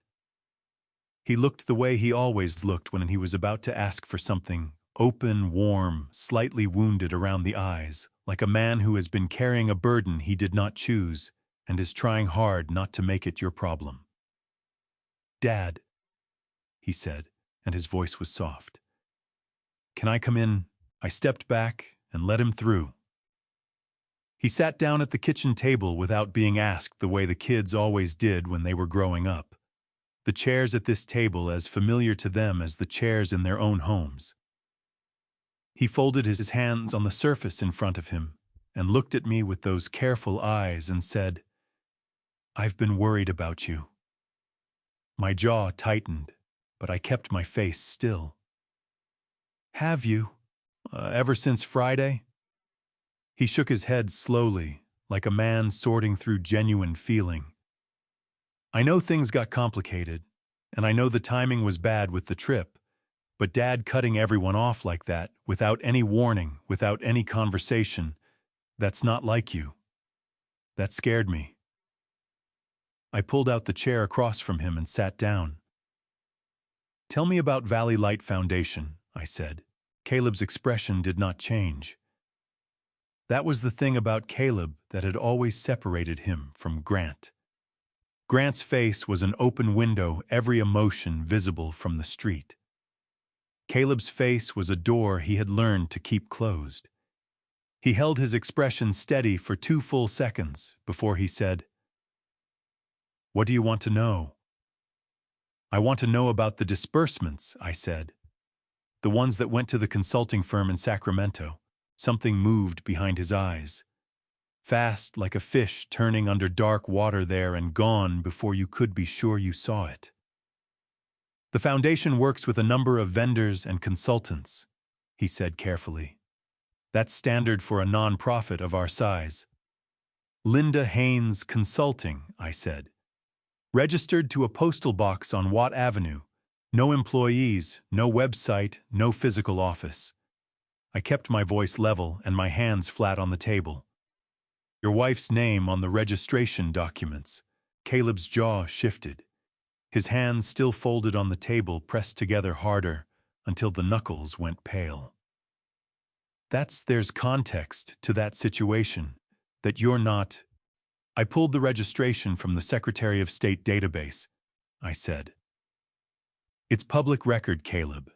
He looked the way he always looked when he was about to ask for something: open, warm, slightly wounded around the eyes, like a man who has been carrying a burden he did not choose and is trying hard not to make it your problem. "Dad," he said, and his voice was soft. "Can I come in?" I stepped back and let him through. He sat down at the kitchen table without being asked the way the kids always did when they were growing up. The chairs at this table as familiar to them as the chairs in their own homes. He folded his hands on the surface in front of him and looked at me with those careful eyes and said, "I've been worried about you." My jaw tightened, but I kept my face still. "Have you? Ever since Friday?" He shook his head slowly, like a man sorting through genuine feeling. "I know things got complicated, and I know the timing was bad with the trip, but Dad cutting everyone off like that, without any warning, without any conversation, that's not like you. That scared me." I pulled out the chair across from him and sat down. "Tell me about Valley Light Foundation," I said. Caleb's expression did not change. That was the thing about Caleb that had always separated him from Grant. Grant's face was an open window, every emotion visible from the street. Caleb's face was a door he had learned to keep closed. He held his expression steady for 2 full seconds before he said, "What do you want to know?" "I want to know about the disbursements," I said. "The ones that went to the consulting firm in Sacramento." Something moved behind his eyes. Fast, like a fish turning under dark water there and gone before you could be sure you saw it. "The foundation works with a number of vendors and consultants," he said carefully. "That's standard for a non-profit of our size." "Linda Haines Consulting," I said. "Registered to a postal box on Watt Avenue. No employees, no website, no physical office." I kept my voice level and my hands flat on the table. "Your wife's name on the registration documents." Caleb's jaw shifted. His hands still folded on the table pressed together harder until the knuckles went pale. There's context to that situation, that you're not." I pulled the registration from the Secretary of State database, I said. "It's public record, Caleb.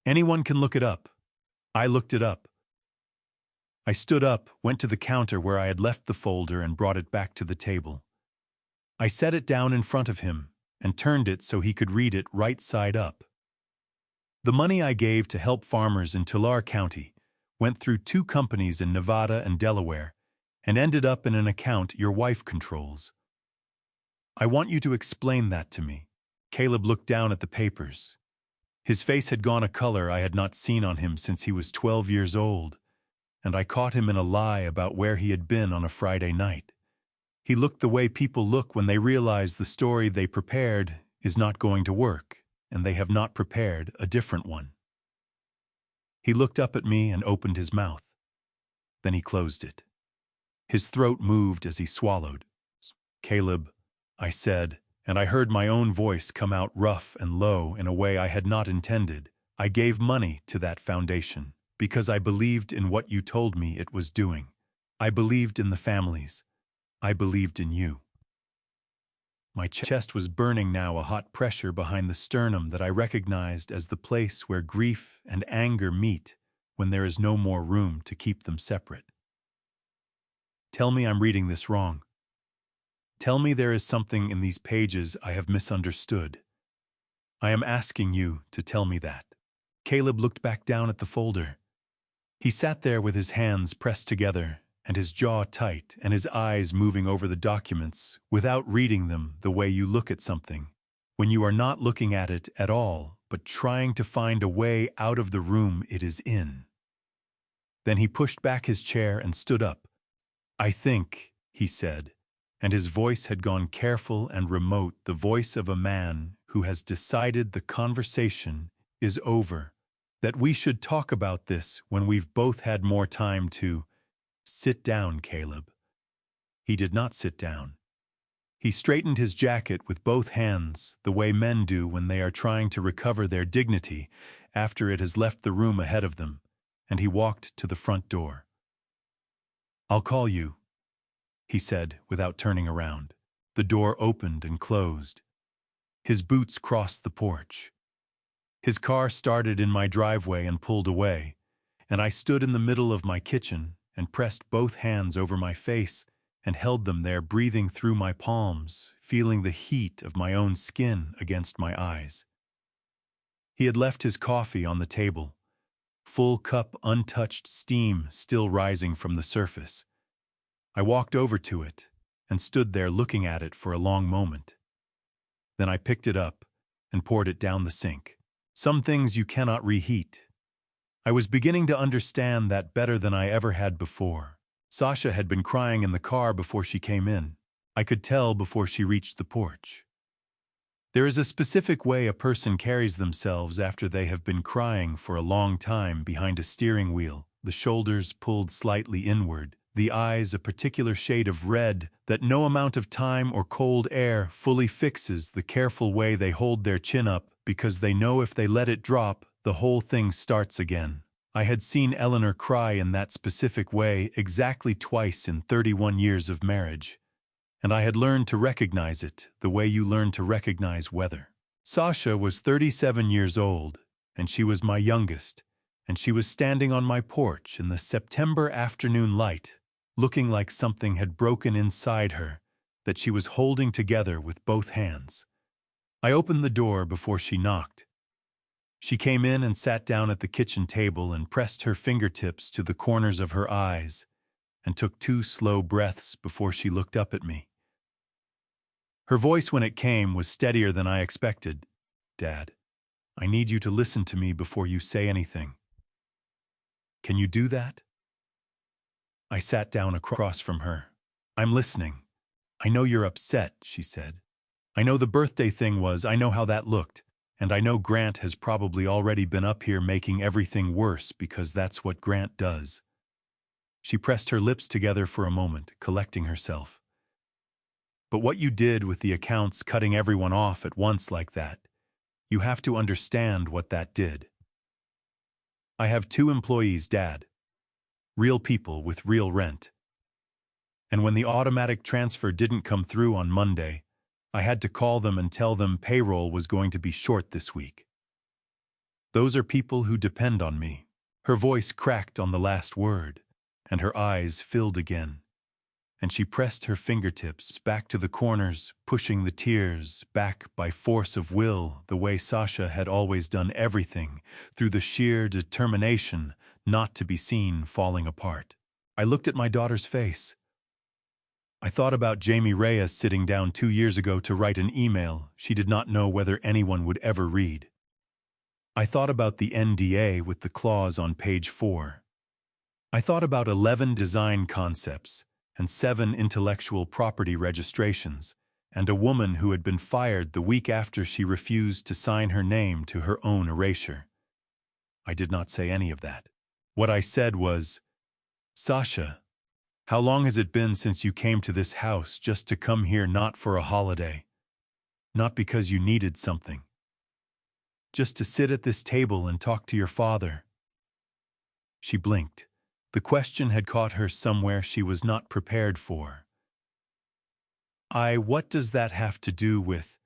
Anyone can look it up." I looked it up. I stood up, went to the counter where I had left the folder and brought it back to the table. I set it down in front of him and turned it so he could read it right side up. "The money I gave to help farmers in Tulare County went through 2 companies in Nevada and Delaware and ended up in an account your wife controls. I want you to explain that to me." Caleb looked down at the papers. His face had gone a color I had not seen on him since he was 12 years old, and I caught him in a lie about where he had been on a Friday night. He looked the way people look when they realize the story they prepared is not going to work, and they have not prepared a different one. He looked up at me and opened his mouth. Then he closed it. His throat moved as he swallowed. "Caleb," I said, and I heard my own voice come out rough and low in a way I had not intended. "I gave money to that foundation because I believed in what you told me it was doing. I believed in the families. I believed in you." My chest was burning now, a hot pressure behind the sternum that I recognized as the place where grief and anger meet when there is no more room to keep them separate. "Tell me I'm reading this wrong. Tell me there is something in these pages I have misunderstood. I am asking you to tell me that." Caleb looked back down at the folder. He sat there with his hands pressed together and his jaw tight and his eyes moving over the documents without reading them the way you look at something, when you are not looking at it at all but trying to find a way out of the room it is in. Then he pushed back his chair and stood up. "I think," he said, and his voice had gone careful and remote, the voice of a man who has decided the conversation is over, "that we should talk about this when we've both had more time to—" "Sit down, Caleb." He did not sit down. He straightened his jacket with both hands, the way men do when they are trying to recover their dignity after it has left the room ahead of them, and he walked to the front door. "I'll call you," he said without turning around. The door opened and closed. His boots crossed the porch. His car started in my driveway and pulled away, and I stood in the middle of my kitchen, and pressed both hands over my face and held them there, breathing through my palms, feeling the heat of my own skin against my eyes. He had left his coffee on the table, full cup, untouched, steam still rising from the surface. I walked over to it and stood there looking at it for a long moment. Then I picked it up and poured it down the sink. Some things you cannot reheat. I was beginning to understand that better than I ever had before. Sasha had been crying in the car before she came in. I could tell before she reached the porch. There is a specific way a person carries themselves after they have been crying for a long time behind a steering wheel, the shoulders pulled slightly inward, the eyes a particular shade of red that no amount of time or cold air fully fixes, the careful way they hold their chin up because they know if they let it drop, the whole thing starts again. I had seen Eleanor cry in that specific way exactly twice in 31 years of marriage, and I had learned to recognize it the way you learn to recognize weather. Sasha was 37 years old, and she was my youngest, and she was standing on my porch in the September afternoon light, looking like something had broken inside her that she was holding together with both hands. I opened the door before she knocked. She came in and sat down at the kitchen table and pressed her fingertips to the corners of her eyes and took 2 slow breaths before she looked up at me. Her voice when it came was steadier than I expected. "Dad, I need you to listen to me before you say anything. Can you do that?" I sat down across from her. "I'm listening. I know you're upset," she said. "I know the birthday thing was, I know how that looked. And I know Grant has probably already been up here making everything worse because that's what Grant does." She pressed her lips together for a moment, collecting herself. "But what you did with the accounts, cutting everyone off at once like that, you have to understand what that did. I have 2 employees, Dad. Real people with real rent. And when the automatic transfer didn't come through on Monday, I had to call them and tell them payroll was going to be short this week. Those are people who depend on me." Her voice cracked on the last word, and her eyes filled again. And she pressed her fingertips back to the corners, pushing the tears back by force of will, the way Sasha had always done everything, through the sheer determination not to be seen falling apart. I looked at my daughter's face. I thought about Jamie Reyes sitting down 2 years ago to write an email she did not know whether anyone would ever read. I thought about the NDA with the clause on page 4. I thought about 11 design concepts and 7 intellectual property registrations, and a woman who had been fired the week after she refused to sign her name to her own erasure. I did not say any of that. What I said was, "Sasha, how long has it been since you came to this house just to come here, not for a holiday, not because you needed something, just to sit at this table and talk to your father?" She blinked. The question had caught her somewhere she was not prepared for. What does that have to do with?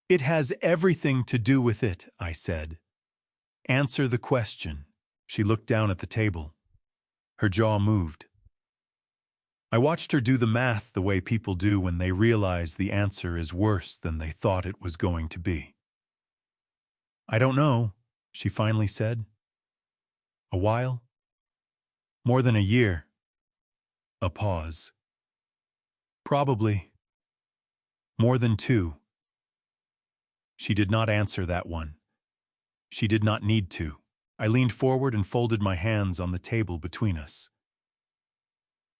"It has everything to do with it," I said. "Answer the question." She looked down at the table. Her jaw moved. I watched her do the math the way people do when they realize the answer is worse than they thought it was going to be. "I don't know," she finally said. "A while? More than a year?" A pause. "Probably. More than 2. She did not answer that one. She did not need to. I leaned forward and folded my hands on the table between us.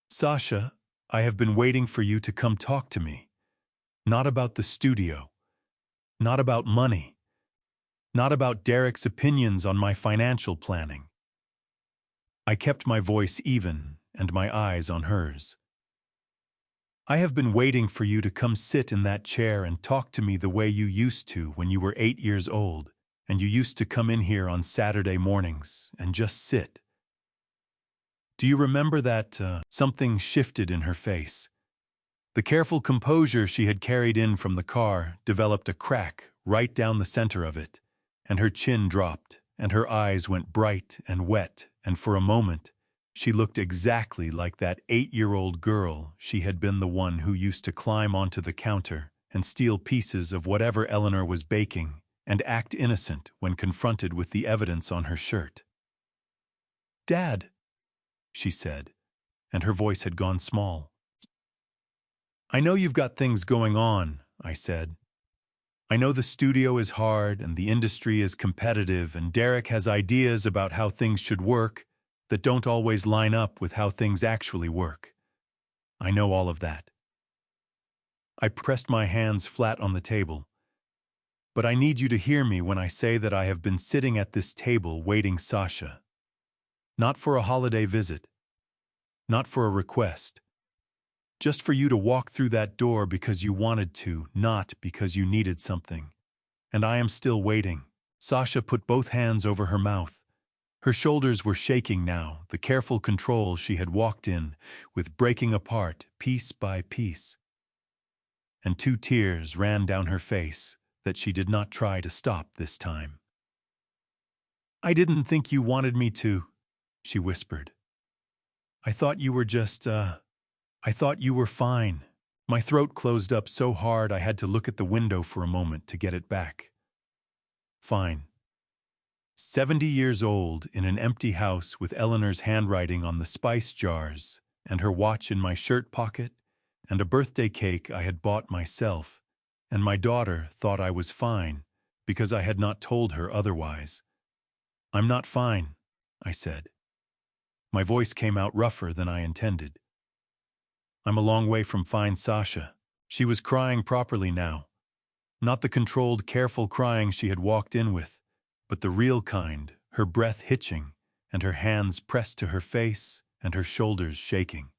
"Sasha, I have been waiting for you to come talk to me. Not about the studio. Not about money. Not about Derek's opinions on my financial planning." I kept my voice even and my eyes on hers. "I have been waiting for you to come sit in that chair and talk to me the way you used to when you were 8 years old, and you used to come in here on Saturday mornings and just sit. Do you remember that?" Something shifted in her face. The careful composure she had carried in from the car developed a crack right down the center of it, and her chin dropped, and her eyes went bright and wet, and for a moment She looked exactly like that 8-year-old girl she had been, the one who used to climb onto the counter and steal pieces of whatever Eleanor was baking and act innocent when confronted with the evidence on her shirt. "Dad," she said, and her voice had gone small. "I know you've got things going on," I said. "I know the studio is hard and the industry is competitive and Derek has ideas about how things should work that don't always line up with how things actually work. I know all of that." I pressed my hands flat on the table. "But I need you to hear me when I say that I have been sitting at this table waiting, Sasha. Not for a holiday visit. Not for a request. Just for you to walk through that door because you wanted to, not because you needed something. And I am still waiting." Sasha put both hands over her mouth. Her shoulders were shaking now, the careful control she had walked in, with breaking apart piece by piece. And 2 tears ran down her face that she did not try to stop this time. "I didn't think you wanted me to," she whispered. "I thought you were I thought you were fine." My throat closed up so hard I had to look at the window for a moment to get it back. Fine. 70 years old, in an empty house with Eleanor's handwriting on the spice jars, and her watch in my shirt pocket, and a birthday cake I had bought myself, and my daughter thought I was fine because I had not told her otherwise. "I'm not fine," I said. My voice came out rougher than I intended. "I'm a long way from fine, Sasha." She was crying properly now. Not the controlled, careful crying she had walked in with, but the real kind, her breath hitching, and her hands pressed to her face and her shoulders shaking.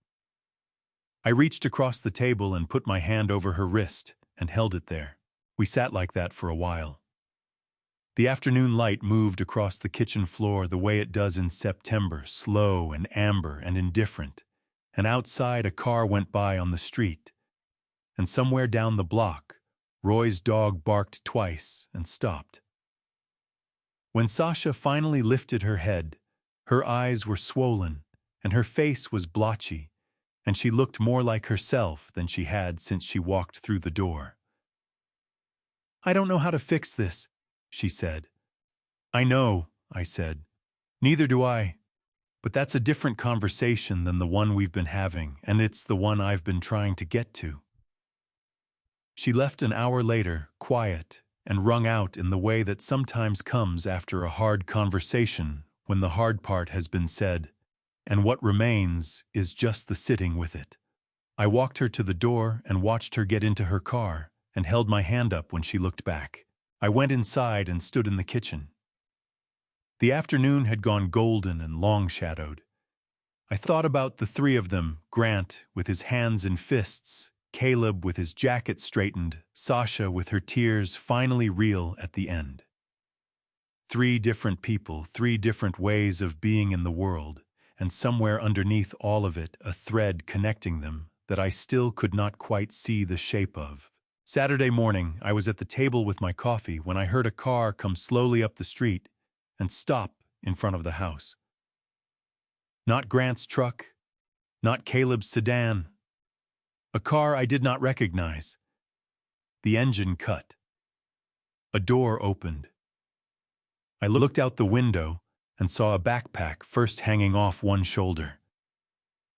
I reached across the table and put my hand over her wrist and held it there. We sat like that for a while. The afternoon light moved across the kitchen floor the way it does in September, slow and amber and indifferent, and outside a car went by on the street, and somewhere down the block, Roy's dog barked twice and stopped. When Sasha finally lifted her head, her eyes were swollen and her face was blotchy, and she looked more like herself than she had since she walked through the door. "I don't know how to fix this," she said. "I know," I said. "Neither do I. But that's a different conversation than the one we've been having, and it's the one I've been trying to get to." She left an hour later, quiet, and wrung out in the way that sometimes comes after a hard conversation when the hard part has been said, and what remains is just the sitting with it. I walked her to the door and watched her get into her car and held my hand up when she looked back. I went inside and stood in the kitchen. The afternoon had gone golden and long-shadowed. I thought about the 3 of them, Grant with his hands in fists, Caleb with his jacket straightened, Sasha with her tears finally real at the end. 3 different people, 3 different ways of being in the world, and somewhere underneath all of it a thread connecting them that I still could not quite see the shape of. Saturday morning, I was at the table with my coffee when I heard a car come slowly up the street and stop in front of the house. Not Grant's truck, not Caleb's sedan. A car I did not recognize. The engine cut. A door opened. I looked out the window and saw a backpack first hanging off one shoulder.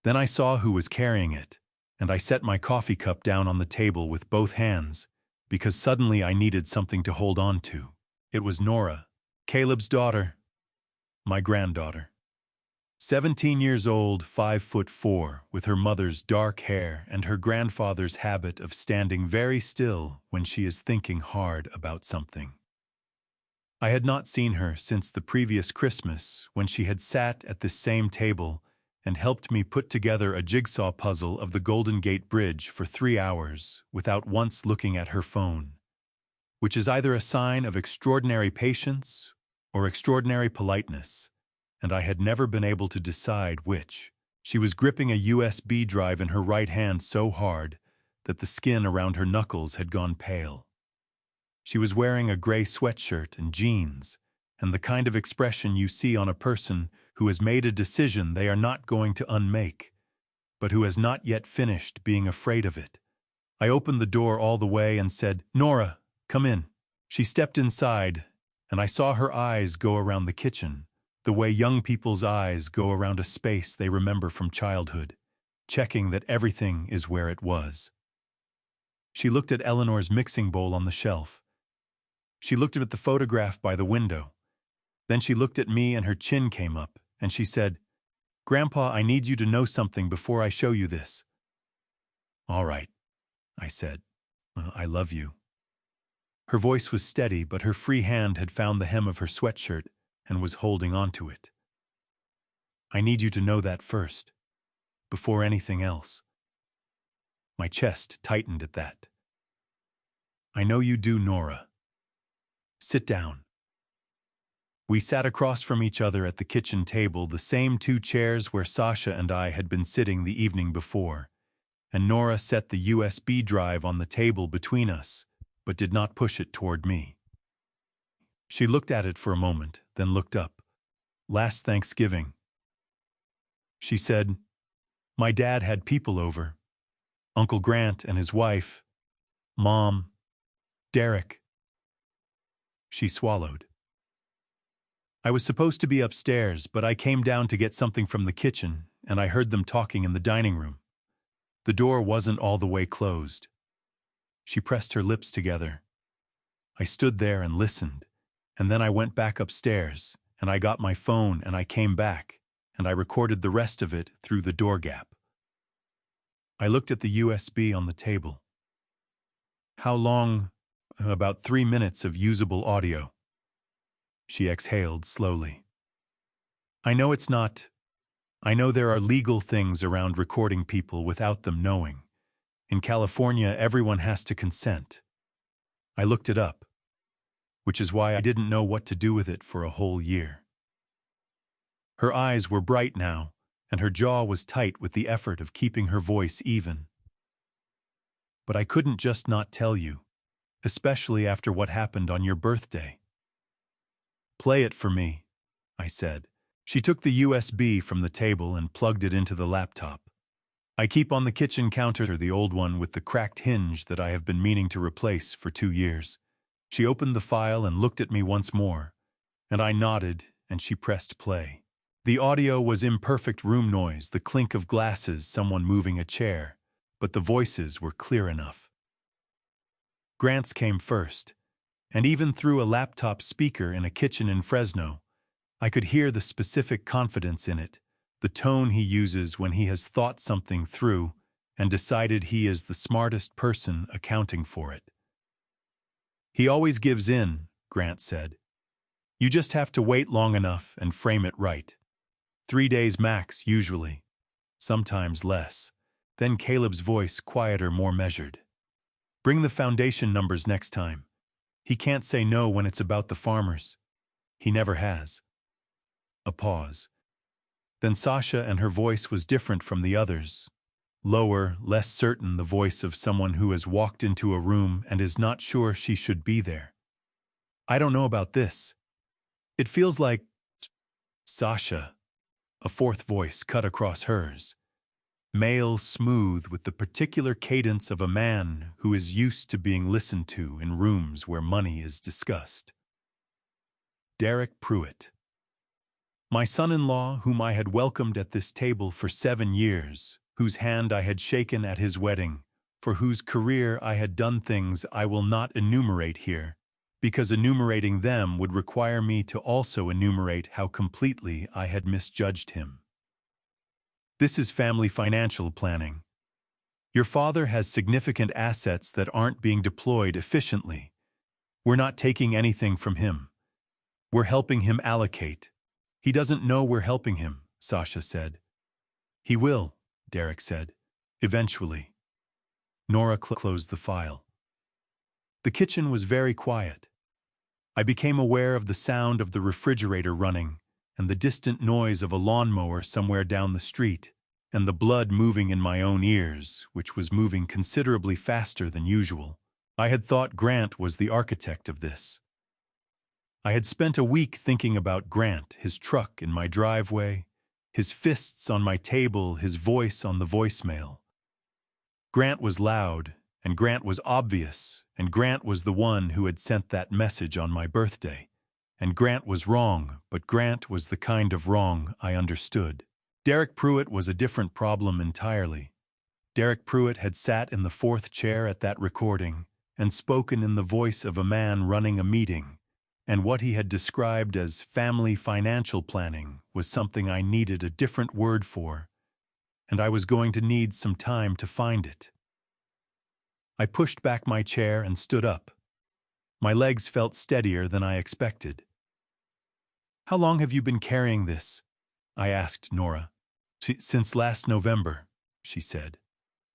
Then I saw who was carrying it, and I set my coffee cup down on the table with both hands because suddenly I needed something to hold on to. It was Nora, Caleb's daughter, my granddaughter. 17 years old, 5'4", with her mother's dark hair and her grandfather's habit of standing very still when she is thinking hard about something. I had not seen her since the previous Christmas when she had sat at this same table and helped me put together a jigsaw puzzle of the Golden Gate Bridge for 3 hours without once looking at her phone, which is either a sign of extraordinary patience or extraordinary politeness, and I had never been able to decide which. She was gripping a USB drive in her right hand so hard that the skin around her knuckles had gone pale. She was wearing a gray sweatshirt and jeans, and the kind of expression you see on a person who has made a decision they are not going to unmake, but who has not yet finished being afraid of it. I opened the door all the way and said, "Nora, come in." She stepped inside, and I saw her eyes go around the kitchen, the way young people's eyes go around a space they remember from childhood, checking that everything is where it was. She looked at Eleanor's mixing bowl on the shelf. She looked at the photograph by the window. Then she looked at me and her chin came up, and she said, "Grandpa, I need you to know something before I show you this." "All right," I said. "I love you." Her voice was steady, but her free hand had found the hem of her sweatshirt and was holding onto it. "I need you to know that first, before anything else." My chest tightened at that. "I know you do, Nora. Sit down." We sat across from each other at the kitchen table, the same two chairs where Sasha and I had been sitting the evening before, and Nora set the USB drive on the table between us, but did not push it toward me. She looked at it for a moment, then looked up. "Last Thanksgiving," she said, "my dad had people over. Uncle Grant and his wife, Mom, Derek." She swallowed. "I was supposed to be upstairs, but I came down to get something from the kitchen, and I heard them talking in the dining room. The door wasn't all the way closed." She pressed her lips together. "I stood there and listened, and then I went back upstairs, and I got my phone and I came back, and I recorded the rest of it through the door gap." I looked at the USB on the table. "How long?" "About 3 minutes of usable audio." She exhaled slowly. I know there are legal things around recording people without them knowing. In California, everyone has to consent. I looked it up, which is why I didn't know what to do with it for a whole year." Her eyes were bright now, and her jaw was tight with the effort of keeping her voice even. "But I couldn't just not tell you, especially after what happened on your birthday." "Play it for me," I said. She took the USB from the table and plugged it into the laptop. "I keep on the kitchen counter the old one with the cracked hinge that I have been meaning to replace for 2 years. She opened the file and looked at me once more, and I nodded, and she pressed play. The audio was imperfect room noise, the clink of glasses, someone moving a chair, but the voices were clear enough. Grant's came first, and even through a laptop speaker in a kitchen in Fresno, I could hear the specific confidence in it, the tone he uses when he has thought something through and decided he is the smartest person accounting for it. "He always gives in," Grant said. "You just have to wait long enough and frame it right. 3 days max, usually. Sometimes less." Then Caleb's voice, quieter, more measured. "Bring the foundation numbers next time. He can't say no when it's about the farmers. He never has." A pause. Then Sasha, and her voice was different from the others. Lower, less certain, the voice of someone who has walked into a room and is not sure she should be there. "I don't know about this. It feels like..." "Sasha," a fourth voice cut across hers. Male, smooth, with the particular cadence of a man who is used to being listened to in rooms where money is discussed. "Derek Pruitt. My son-in-law, whom I had welcomed at this table for 7 years, whose hand I had shaken at his wedding, for whose career I had done things I will not enumerate here, because enumerating them would require me to also enumerate how completely I had misjudged him. This is family financial planning. Your father has significant assets that aren't being deployed efficiently. We're not taking anything from him. We're helping him allocate. He doesn't know we're helping him," Sasha said. "He will," Derek said. "Eventually." Nora closed the file. The kitchen was very quiet. I became aware of the sound of the refrigerator running and the distant noise of a lawnmower somewhere down the street, and the blood moving in my own ears, which was moving considerably faster than usual. I had thought Grant was the architect of this. I had spent a week thinking about Grant, his truck in my driveway, his fists on my table, his voice on the voicemail. Grant was loud, and Grant was obvious, and Grant was the one who had sent that message on my birthday. And Grant was wrong, but Grant was the kind of wrong I understood. Derek Pruitt was a different problem entirely. Derek Pruitt had sat in the fourth chair at that recording and spoken in the voice of a man running a meeting, and what he had described as family financial planning was something I needed a different word for, and I was going to need some time to find it. I pushed back my chair and stood up. My legs felt steadier than I expected. "How long have you been carrying this?" I asked Nora. "Since last November," she said.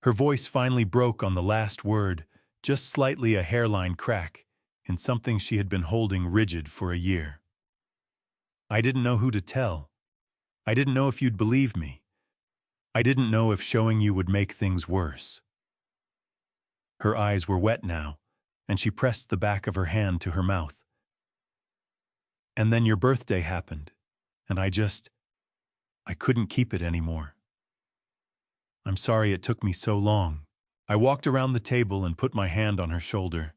Her voice finally broke on the last word, just slightly a hairline crack, in something she had been holding rigid for a year. "I didn't know who to tell. I didn't know if you'd believe me. I didn't know if showing you would make things worse." Her eyes were wet now, and she pressed the back of her hand to her mouth. "And then your birthday happened, and I couldn't keep it anymore. I'm sorry it took me so long." I walked around the table and put my hand on her shoulder,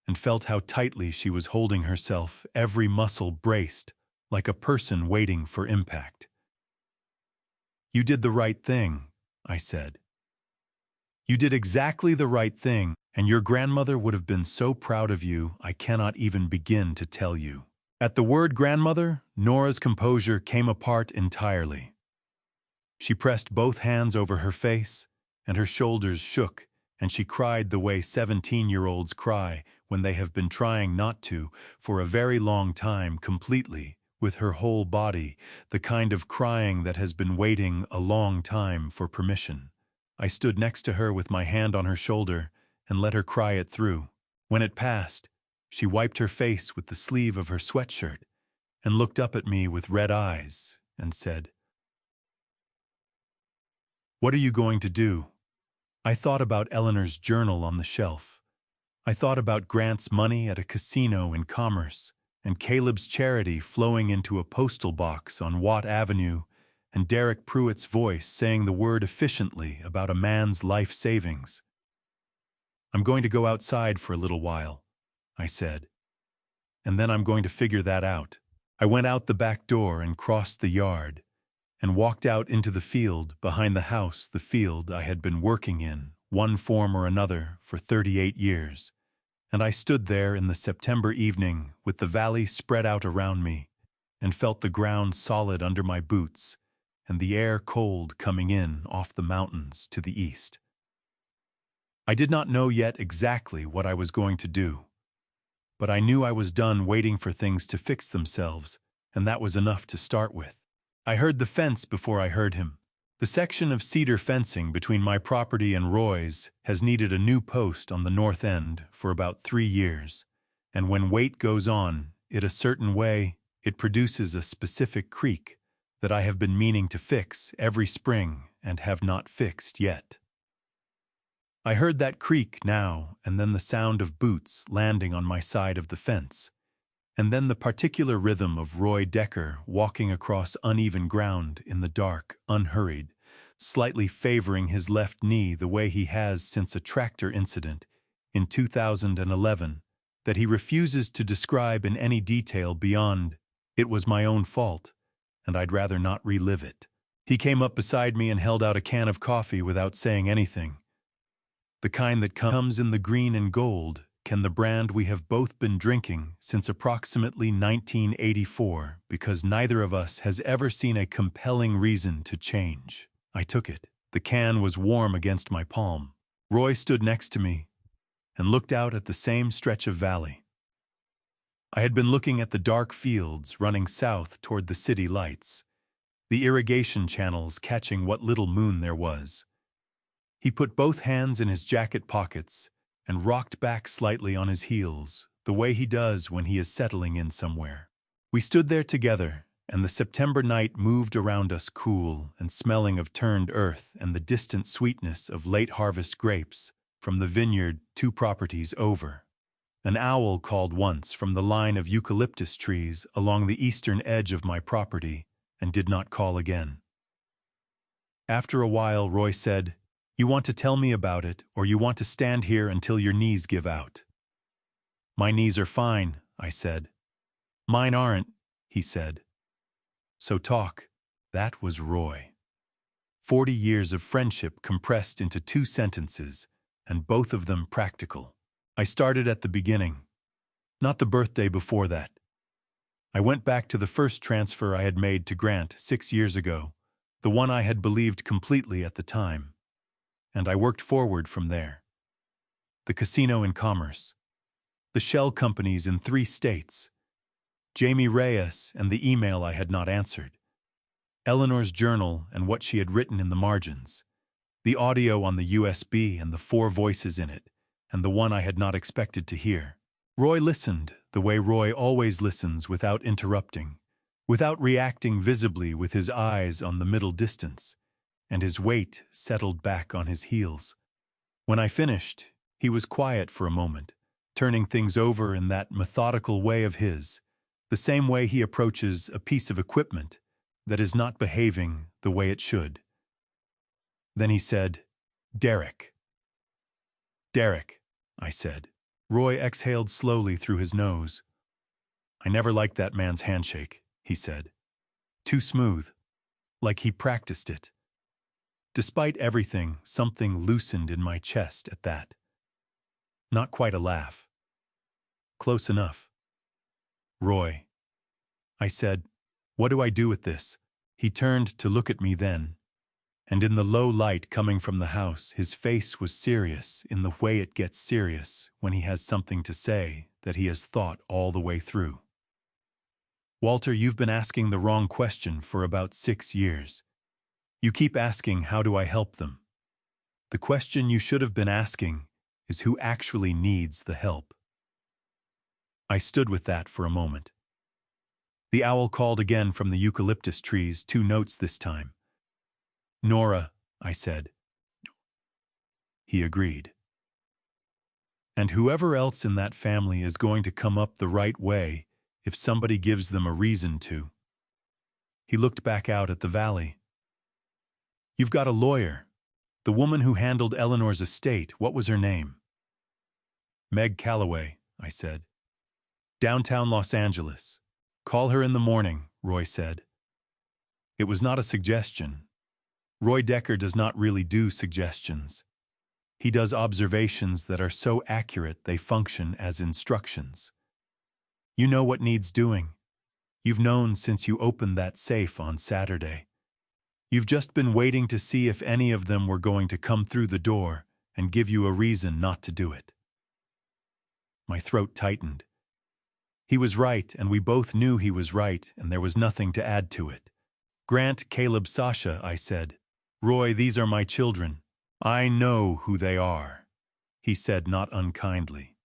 and felt how tightly she was holding herself, every muscle braced, like a person waiting for impact. "You did the right thing," I said. "You did exactly the right thing, and your grandmother would have been so proud of you, I cannot even begin to tell you." At the word grandmother, Nora's composure came apart entirely. She pressed both hands over her face, and her shoulders shook, and she cried the way 17-year-olds cry when they have been trying not to for a very long time completely, with her whole body, the kind of crying that has been waiting a long time for permission. I stood next to her with my hand on her shoulder and let her cry it through. When it passed, she wiped her face with the sleeve of her sweatshirt and looked up at me with red eyes and said, "What are you going to do?" I thought about Eleanor's journal on the shelf. I thought about Grant's money at a casino in Commerce, and Caleb's charity flowing into a postal box on Watt Avenue, and Derek Pruitt's voice saying the word efficiently about a man's life savings. "I'm going to go outside for a little while," I said. "And then I'm going to figure that out." I went out the back door and crossed the yard, and walked out into the field behind the house, the field I had been working in, one form or another, for 38 years. And I stood there in the September evening with the valley spread out around me, and felt the ground solid under my boots, and the air cold coming in off the mountains to the east. I did not know yet exactly what I was going to do, but I knew I was done waiting for things to fix themselves, and that was enough to start with. I heard the fence before I heard him. The section of cedar fencing between my property and Roy's has needed a new post on the north end for about 3 years, and when weight goes on it a certain way, it produces a specific creak that I have been meaning to fix every spring and have not fixed yet. I heard that creak now, and then the sound of boots landing on my side of the fence, and then the particular rhythm of Roy Decker walking across uneven ground in the dark, unhurried, slightly favoring his left knee the way he has since a tractor incident in 2011 that he refuses to describe in any detail beyond, "It was my own fault, and I'd rather not relive it." He came up beside me and held out a can of coffee without saying anything. The kind that comes in the green and gold, the brand we have both been drinking since approximately 1984, because neither of us has ever seen a compelling reason to change. I took it. The can was warm against my palm. Roy stood next to me and looked out at the same stretch of valley. I had been looking at the dark fields running south toward the city lights, the irrigation channels catching what little moon there was. He put both hands in his jacket pockets and rocked back slightly on his heels, the way he does when he is settling in somewhere. We stood there together, and the September night moved around us cool and smelling of turned earth and the distant sweetness of late-harvest grapes from the vineyard 2 properties over. An owl called once from the line of eucalyptus trees along the eastern edge of my property and did not call again. After a while, Roy said, "You want to tell me about it, or you want to stand here until your knees give out?" "My knees are fine," I said. "Mine aren't," he said. "So talk." That was Roy. 40 years of friendship compressed into 2 sentences, and both of them practical. I started at the beginning, not the birthday before that. I went back to the first transfer I had made to Grant 6 years ago, the one I had believed completely at the time, and I worked forward from there. The casino in Commerce, the shell companies in 3 states, Jamie Reyes and the email I had not answered, Eleanor's journal and what she had written in the margins, the audio on the USB and the 4 voices in it, and the one I had not expected to hear. Roy listened the way Roy always listens, without interrupting, without reacting visibly, with his eyes on the middle distance, and his weight settled back on his heels. When I finished, he was quiet for a moment, turning things over in that methodical way of his, the same way he approaches a piece of equipment that is not behaving the way it should. Then he said, "Derek." "Derek," I said. Roy exhaled slowly through his nose. "I never liked that man's handshake," he said. "Too smooth. Like he practiced it." Despite everything, something loosened in my chest at that. Not quite a laugh. Close enough. "Roy," I said, "what do I do with this?" He turned to look at me then, and in the low light coming from the house, his face was serious in the way it gets serious when he has something to say that he has thought all the way through. "Walter, you've been asking the wrong question for about 6 years. You keep asking, how do I help them? The question you should have been asking is who actually needs the help." I stood with that for a moment. The owl called again from the eucalyptus trees, 2 notes this time. "Nora," I said. He agreed. "And whoever else in that family is going to come up the right way if somebody gives them a reason to." He looked back out at the valley. "You've got a lawyer. The woman who handled Eleanor's estate, what was her name?" "Meg Calloway," I said. "Downtown Los Angeles. Call her in the morning," Roy said. It was not a suggestion. Roy Decker does not really do suggestions. He does observations that are so accurate they function as instructions. You know what needs doing. You've known since you opened that safe on Saturday. You've just been waiting to see if any of them were going to come through the door and give you a reason not to do it. My throat tightened. He was right, and we both knew he was right, and there was nothing to add to it. "Grant, Caleb, Sasha," I said. "Roy, these are my children. I know who they are," he said, not unkindly.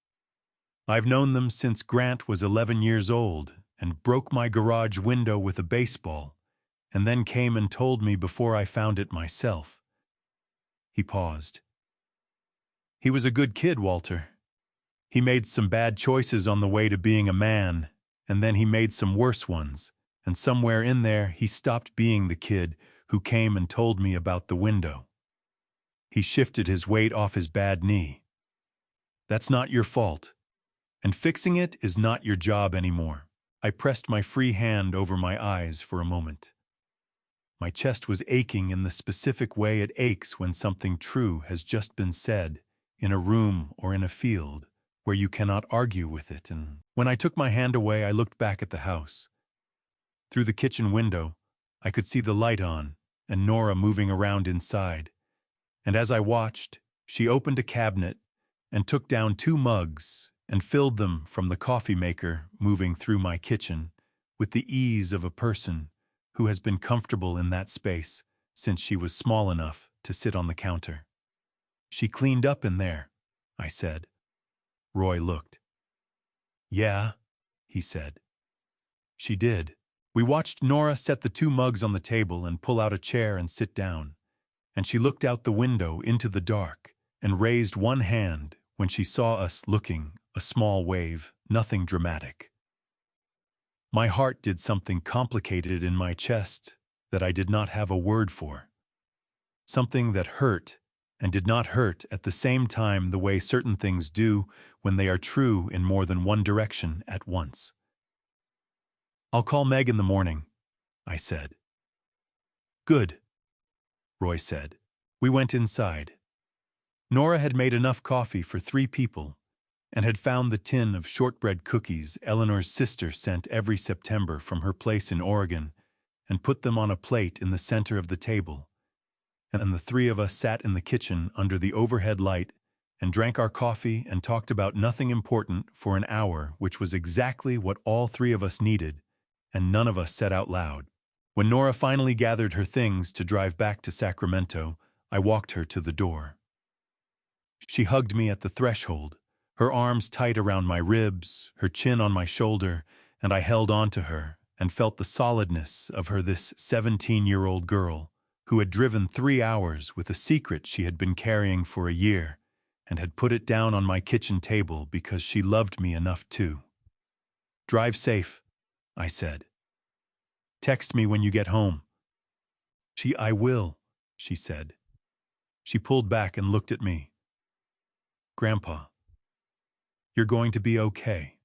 "I've known them since Grant was 11 years old and broke my garage window with a baseball, and then came and told me before I found it myself." He paused. "He was a good kid, Walter. He made some bad choices on the way to being a man, and then he made some worse ones, and somewhere in there he stopped being the kid who came and told me about the window. He shifted his weight off his bad knee. That's not your fault, and fixing it is not your job anymore." I pressed my free hand over my eyes for a moment. My chest was aching in the specific way it aches when something true has just been said, in a room or in a field, where you cannot argue with it, and when I took my hand away, I looked back at the house. Through the kitchen window, I could see the light on and Nora moving around inside, and as I watched, she opened a cabinet and took down 2 mugs and filled them from the coffee maker, moving through my kitchen with the ease of a person who has been comfortable in that space since she was small enough to sit on the counter. "She cleaned up in there," I said. Roy looked. "Yeah," he said. "She did." We watched Nora set the 2 mugs on the table and pull out a chair and sit down, and she looked out the window into the dark and raised one hand when she saw us looking a small wave, nothing dramatic. My heart did something complicated in my chest that I did not have a word for. Something that hurt and did not hurt at the same time, the way certain things do when they are true in more than one direction at once. "I'll call Meg in the morning," I said. "Good," Roy said. We went inside. Nora had made enough coffee for 3 people and had found the tin of shortbread cookies Eleanor's sister sent every September from her place in Oregon and put them on a plate in the center of the table. And the 3 of us sat in the kitchen under the overhead light and drank our coffee and talked about nothing important for an hour, which was exactly what all 3 of us needed, and none of us said out loud. When Nora finally gathered her things to drive back to Sacramento, I walked her to the door. She hugged me at the threshold, her arms tight around my ribs, her chin on my shoulder, and I held on to her and felt the solidness of her, this 17-year-old girl who had driven 3 hours with a secret she had been carrying for a year and had put it down on my kitchen table because she loved me enough to. "Drive safe," I said. "Text me when you get home." "I will," she said. She pulled back and looked at me. "Grandpa, you're going to be okay."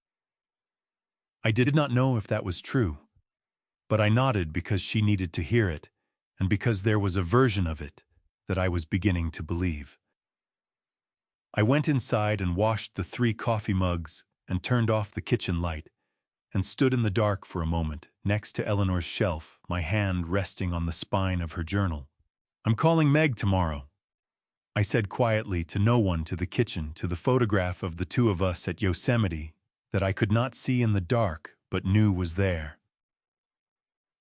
I did not know if that was true, but I nodded because she needed to hear it, and because there was a version of it that I was beginning to believe. I went inside and washed the 3 coffee mugs and turned off the kitchen light, and stood in the dark for a moment next to Eleanor's shelf, my hand resting on the spine of her journal. "I'm calling Meg tomorrow," I said quietly to no one, to the kitchen, to the photograph of the 2 of us at Yosemite that I could not see in the dark but knew was there.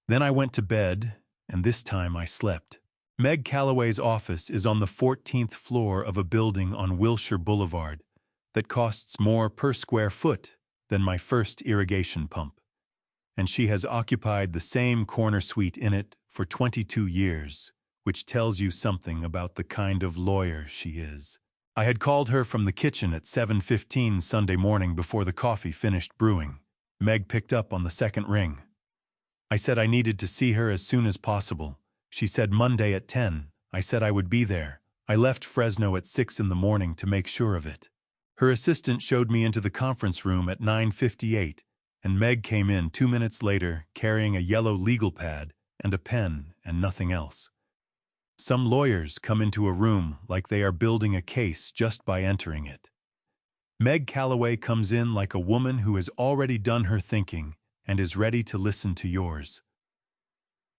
Then I went to bed, and this time I slept. Meg Calloway's office is on the 14th floor of a building on Wilshire Boulevard that costs more per square foot than my first irrigation pump, and she has occupied the same corner suite in it for 22 years, which tells you something about the kind of lawyer she is. I had called her from the kitchen at 7:15 Sunday morning before the coffee finished brewing. Meg picked up on the second ring. I said I needed to see her as soon as possible. She said Monday at 10. I said I would be there. I left Fresno at 6 in the morning to make sure of it. Her assistant showed me into the conference room at 9:58, and Meg came in 2 minutes later carrying a yellow legal pad and a pen and nothing else. Some lawyers come into a room like they are building a case just by entering it. Meg Calloway comes in like a woman who has already done her thinking and is ready to listen to yours.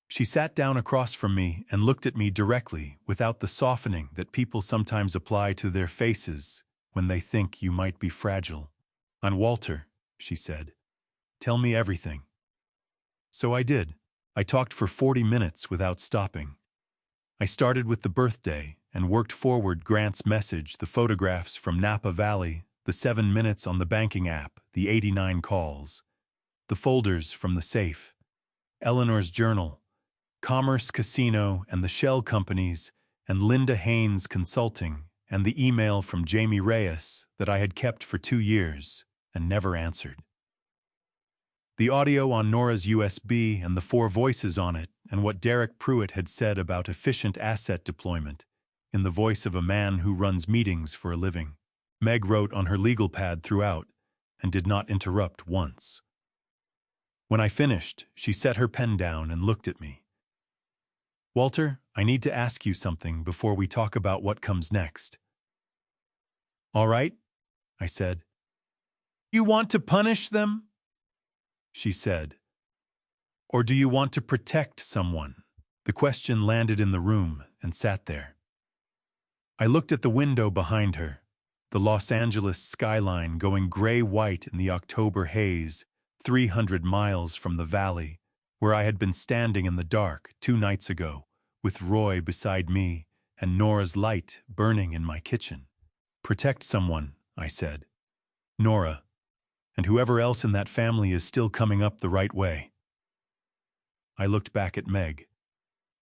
She sat down across from me and looked at me directly without the softening that people sometimes apply to their faces when they think you might be fragile. "I'm Walter," she said. "Tell me everything." So I did. I talked for 40 minutes without stopping. I started with the birthday and worked forward Grant's message, the photographs from Napa Valley, the 7 minutes on the banking app, the 89 calls, the folders from the safe, Eleanor's journal, Commerce Casino and the shell companies, and Linda Haines Consulting, and the email from Jamie Reyes that I had kept for 2 years and never answered. The audio on Nora's USB and the 4 voices on it, and what Derek Pruitt had said about efficient asset deployment, in the voice of a man who runs meetings for a living. Meg wrote on her legal pad throughout and did not interrupt once. When I finished, she set her pen down and looked at me. "Walter, I need to ask you something before we talk about what comes next." "All right," I said. "You want to punish them?" she said. "Or do you want to protect someone?" The question landed in the room and sat there. I looked at the window behind her, the Los Angeles skyline going gray-white in the October haze, 300 miles from the valley, where I had been standing in the dark 2 nights ago, with Roy beside me and Nora's light burning in my kitchen. "Protect someone," I said. "Nora, and whoever else in that family is still coming up the right way." I looked back at Meg.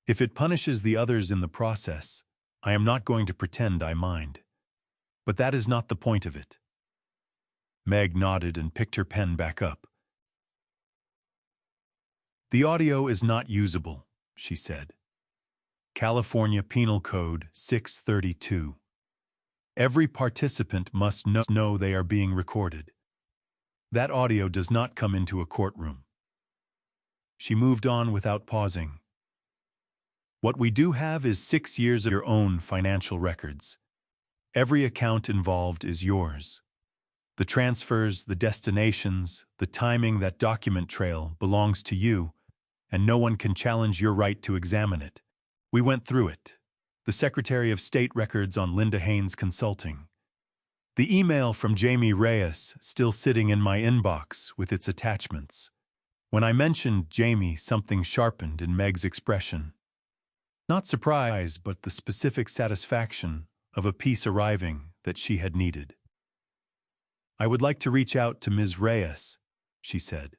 If it punishes the others in the process, I am not going to pretend I mind. But that is not the point of it. Meg nodded and picked her pen back up. The audio is not usable, she said. California Penal Code 632. Every participant must know they are being recorded. That audio does not come into a courtroom. She moved on without pausing. What we do have is 6 years of your own financial records. Every account involved is yours. The transfers, the destinations, the timing, that document trail belongs to you, and no one can challenge your right to examine it. We went through it. The Secretary of State records on Linda Haines Consulting. The email from Jamie Reyes still sitting in my inbox with its attachments. When I mentioned Jamie, something sharpened in Meg's expression. Not surprise, but the specific satisfaction of a piece arriving that she had needed. I would like to reach out to Ms. Reyes, she said.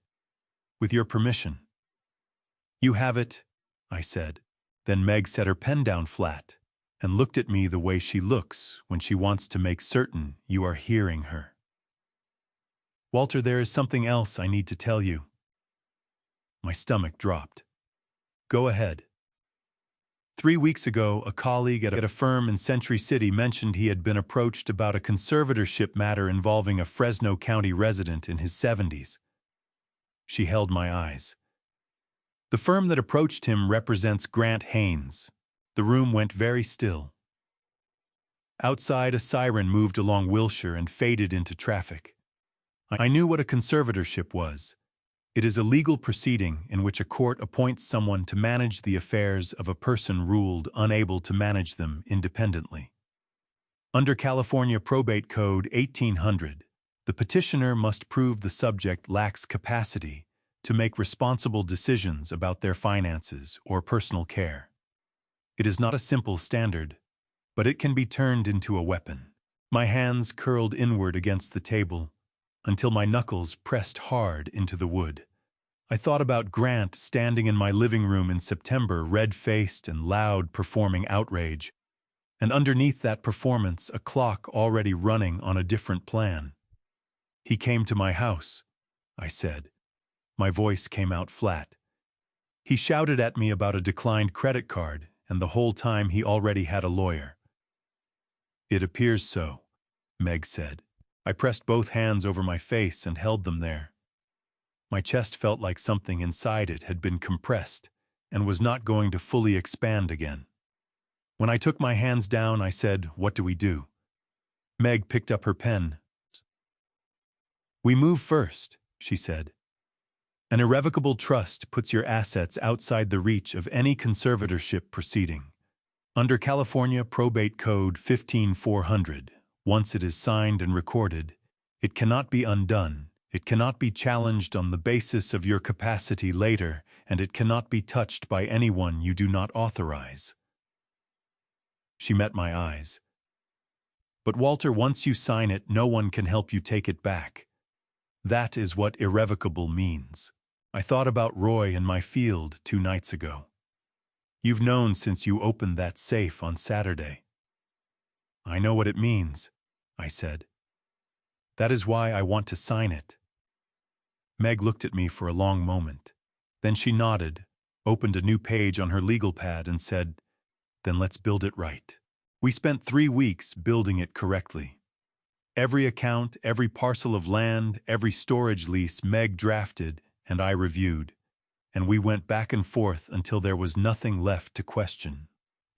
With your permission. You have it, I said. Then Meg set her pen down flat and looked at me the way she looks when she wants to make certain you are hearing her. Walter, there is something else I need to tell you. My stomach dropped. Go ahead. 3 weeks ago, a colleague at a firm in Century City mentioned he had been approached about a conservatorship matter involving a Fresno County resident in his 70s. She held my eyes. The firm that approached him represents Grant Haines. The room went very still. Outside, a siren moved along Wilshire and faded into traffic. I knew what a conservatorship was. It is a legal proceeding in which a court appoints someone to manage the affairs of a person ruled unable to manage them independently. Under California Probate Code 1800, the petitioner must prove the subject lacks capacity to make responsible decisions about their finances or personal care. It is not a simple standard, but it can be turned into a weapon. My hands curled inward against the table until my knuckles pressed hard into the wood. I thought about Grant standing in my living room in September, red-faced and loud, performing outrage, and underneath that performance, a clock already running on a different plan. He came to my house, I said. My voice came out flat. He shouted at me about a declined credit card, and the whole time he already had a lawyer. It appears so, Meg said. I pressed both hands over my face and held them there. My chest felt like something inside it had been compressed and was not going to fully expand again. When I took my hands down, I said, "What do we do?" Meg picked up her pen. "We move first," she said. "An irrevocable trust puts your assets outside the reach of any conservatorship proceeding. Under California Probate Code 15400, once it is signed and recorded, it cannot be undone, it cannot be challenged on the basis of your capacity later, and it cannot be touched by anyone you do not authorize." She met my eyes. "But Walter, once you sign it, no one can help you take it back. That is what irrevocable means. I thought about Roy in my field 2 nights ago. You've known since you opened that safe on Saturday." "I know what it means," I said. "That is why I want to sign it." Meg looked at me for a long moment. Then she nodded, opened a new page on her legal pad and said, "Then let's build it right." We spent 3 weeks building it correctly. Every account, every parcel of land, every storage lease Meg drafted and I reviewed, and we went back and forth until there was nothing left to question.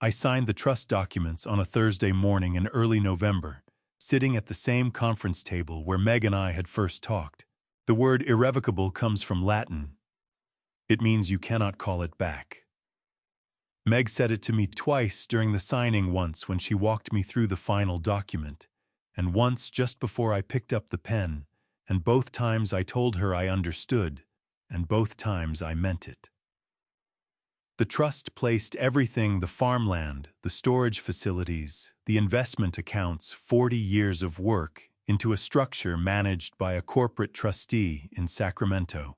I signed the trust documents on a Thursday morning in early November, sitting at the same conference table where Meg and I had first talked. The word irrevocable comes from Latin. It means you cannot call it back. Meg said it to me twice during the signing, once when she walked me through the final document, and once just before I picked up the pen, and both times I told her I understood, and both times I meant it. The trust placed everything, the farmland, the storage facilities, the investment accounts, 40 years of work, into a structure managed by a corporate trustee in Sacramento.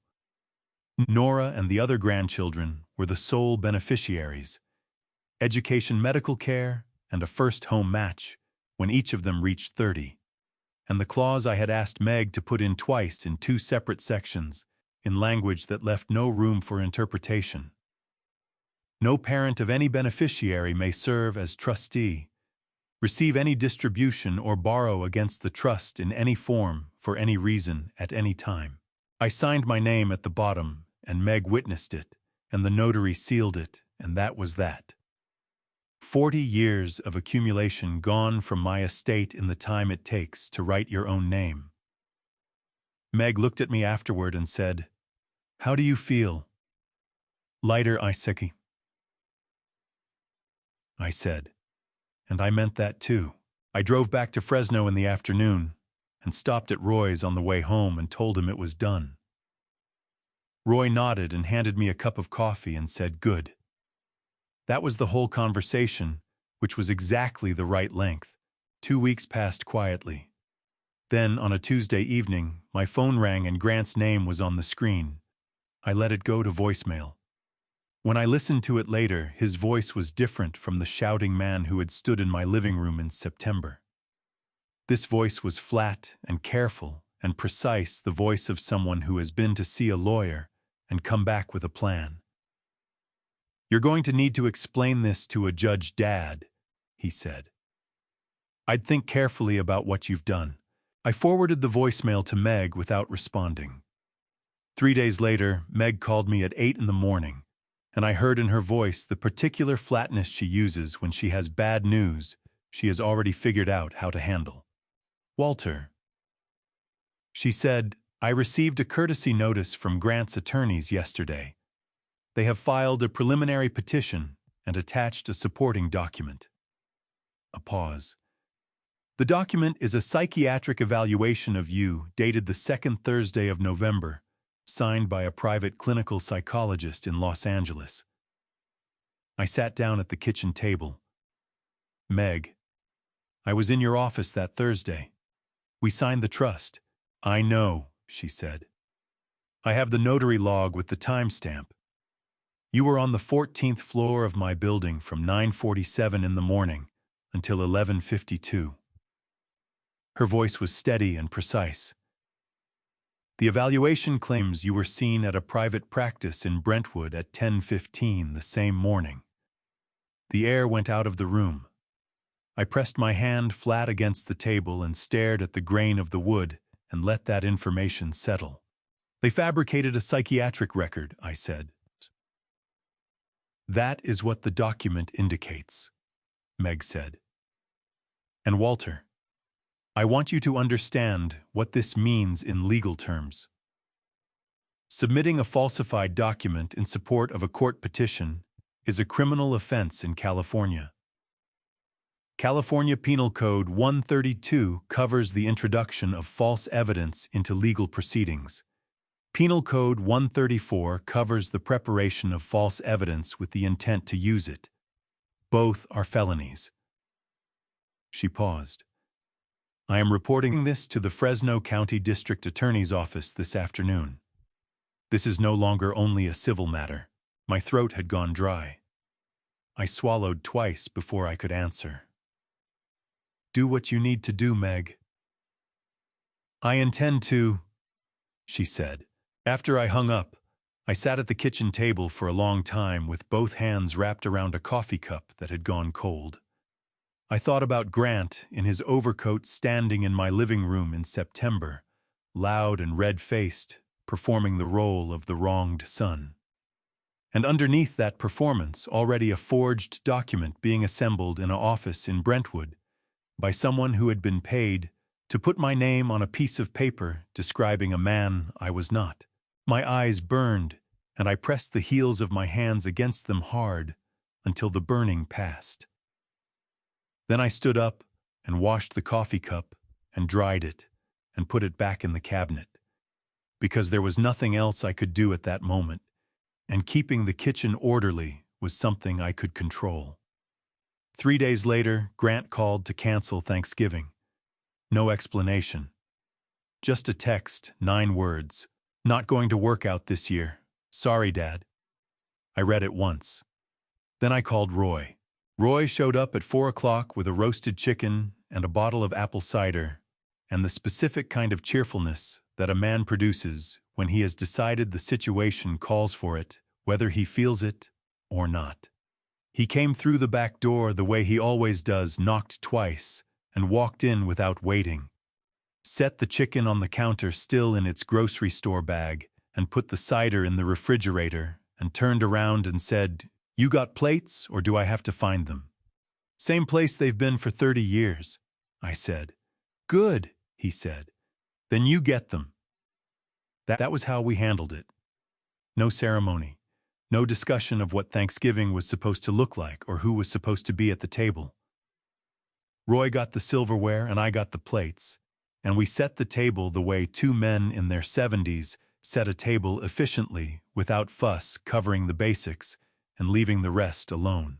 Nora and the other grandchildren were the sole beneficiaries. Education, medical care, and a first home match when each of them reached 30. and the clause I had asked Meg to put in twice in two separate sections, in language that left no room for interpretation. No parent of any beneficiary may serve as trustee, receive any distribution or borrow against the trust in any form, for any reason, at any time. I signed my name at the bottom, and Meg witnessed it, and the notary sealed it, and that was that. 40 years of accumulation gone from my estate in the time it takes to write your own name. Meg looked at me afterward and said, "How do you feel?" "Lighter, Iseki," I said. And I meant that too. I drove back to Fresno in the afternoon and stopped at Roy's on the way home and told him it was done. Roy nodded and handed me a cup of coffee and said, "Good." That was the whole conversation, which was exactly the right length. 2 weeks passed quietly. Then, on a Tuesday evening, my phone rang and Grant's name was on the screen. I let it go to voicemail. When I listened to it later, his voice was different from the shouting man who had stood in my living room in September. This voice was flat and careful and precise, the voice of someone who has been to see a lawyer and come back with a plan. "You're going to need to explain this to a judge, Dad," he said. "I'd think carefully about what you've done." I forwarded the voicemail to Meg without responding. 3 days later, Meg called me at 8 in the morning, and I heard in her voice the particular flatness she uses when she has bad news she has already figured out how to handle. "Walter," she said, "I received a courtesy notice from Grant's attorneys yesterday. They have filed a preliminary petition and attached a supporting document." A pause. "The document is a psychiatric evaluation of you dated the second Thursday of November, signed by a private clinical psychologist in Los Angeles." I sat down at the kitchen table. "Meg, I was in your office that Thursday. We signed the trust." "I know," she said. "I have the notary log with the timestamp. You were on the 14th floor of my building from 9:47 in the morning until 11:52. Her voice was steady and precise. "The evaluation claims you were seen at a private practice in Brentwood at 10:15 the same morning." The air went out of the room. I pressed my hand flat against the table and stared at the grain of the wood and let that information settle. "They fabricated a psychiatric record," I said. "That is what the document indicates," Meg said. "And Walter, I want you to understand what this means in legal terms. Submitting a falsified document in support of a court petition is a criminal offense in California. California Penal Code 132 covers the introduction of false evidence into legal proceedings. Penal Code 134 covers the preparation of false evidence with the intent to use it. Both are felonies." She paused. "I am reporting this to the Fresno County District Attorney's Office this afternoon. This is no longer only a civil matter." My throat had gone dry. I swallowed twice before I could answer. "Do what you need to do, Meg." "I intend to," she said. After I hung up, I sat at the kitchen table for a long time with both hands wrapped around a coffee cup that had gone cold. I thought about Grant in his overcoat standing in my living room in September, loud and red-faced, performing the role of the wronged son. And underneath that performance, already a forged document being assembled in an office in Brentwood by someone who had been paid to put my name on a piece of paper describing a man I was not. My eyes burned, and I pressed the heels of my hands against them hard until the burning passed. Then I stood up and washed the coffee cup and dried it and put it back in the cabinet, because there was nothing else I could do at that moment, and keeping the kitchen orderly was something I could control. 3 days later, Grant called to cancel Thanksgiving. No explanation. Just a text, 9 words. "Not going to work out this year. Sorry, Dad." I read it once. Then I called Roy. Roy showed up at 4 o'clock with a roasted chicken and a bottle of apple cider and the specific kind of cheerfulness that a man produces when he has decided the situation calls for it, whether he feels it or not. He came through the back door the way he always does, knocked twice, and walked in without waiting. Set the chicken on the counter still in its grocery store bag, and put the cider in the refrigerator, and turned around and said, "You got plates, or do I have to find them?" "Same place they've been for 30 years, I said. "Good," he said. "Then you get them." That was how we handled it. No ceremony. No discussion of what Thanksgiving was supposed to look like or who was supposed to be at the table. Roy got the silverware and I got the plates, and we set the table the way two men in their 70s set a table efficiently, without fuss, covering the basics and leaving the rest alone.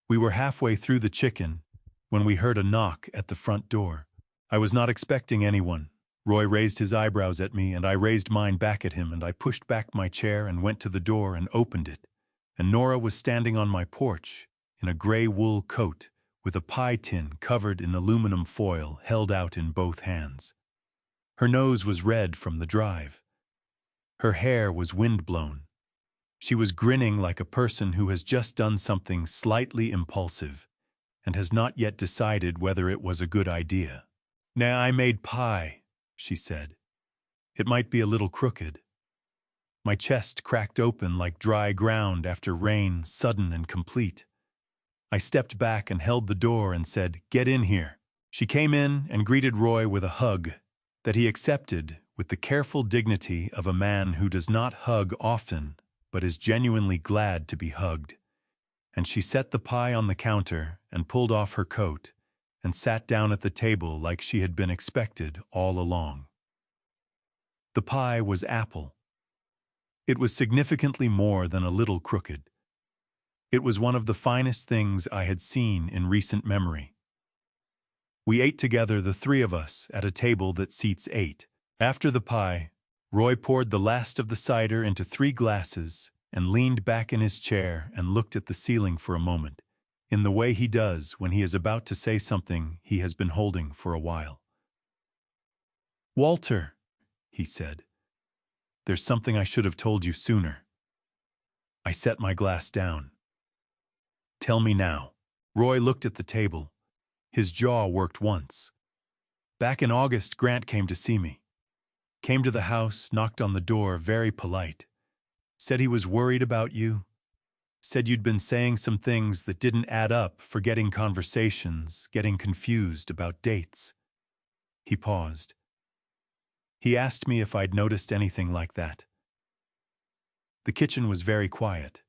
We were halfway through the chicken when we heard a knock at the front door. I was not expecting anyone. Roy raised his eyebrows at me, and I raised mine back at him, and I pushed back my chair and went to the door and opened it. And Nora was standing on my porch in a gray wool coat with a pie tin covered in aluminum foil held out in both hands. Her nose was red from the drive. Her hair was windblown. She was grinning like a person who has just done something slightly impulsive and has not yet decided whether it was a good idea. "Nah, I made pie," she said. "It might be a little crooked." My chest cracked open like dry ground after rain, sudden and complete. I stepped back and held the door and said, "Get in here." She came in and greeted Roy with a hug that he accepted with the careful dignity of a man who does not hug often but is genuinely glad to be hugged. And she set the pie on the counter and pulled off her coat and sat down at the table like she had been expected all along. The pie was apple. It was significantly more than a little crooked. It was one of the finest things I had seen in recent memory. We ate together, the three of us, at a table that seats 8. After the pie, Roy poured the last of the cider into 3 glasses and leaned back in his chair and looked at the ceiling for a moment, in the way he does when he is about to say something he has been holding for a while. "Walter," he said, "there's something I should have told you sooner." I set my glass down. "Tell me now." Roy looked at the table. His jaw worked once. "Back in August, Grant came to see me. Came to the house, knocked on the door, very polite. Said he was worried about you. Said you'd been saying some things that didn't add up, forgetting conversations, getting confused about dates." He paused. He asked me if I'd noticed anything like that. The kitchen was very quiet.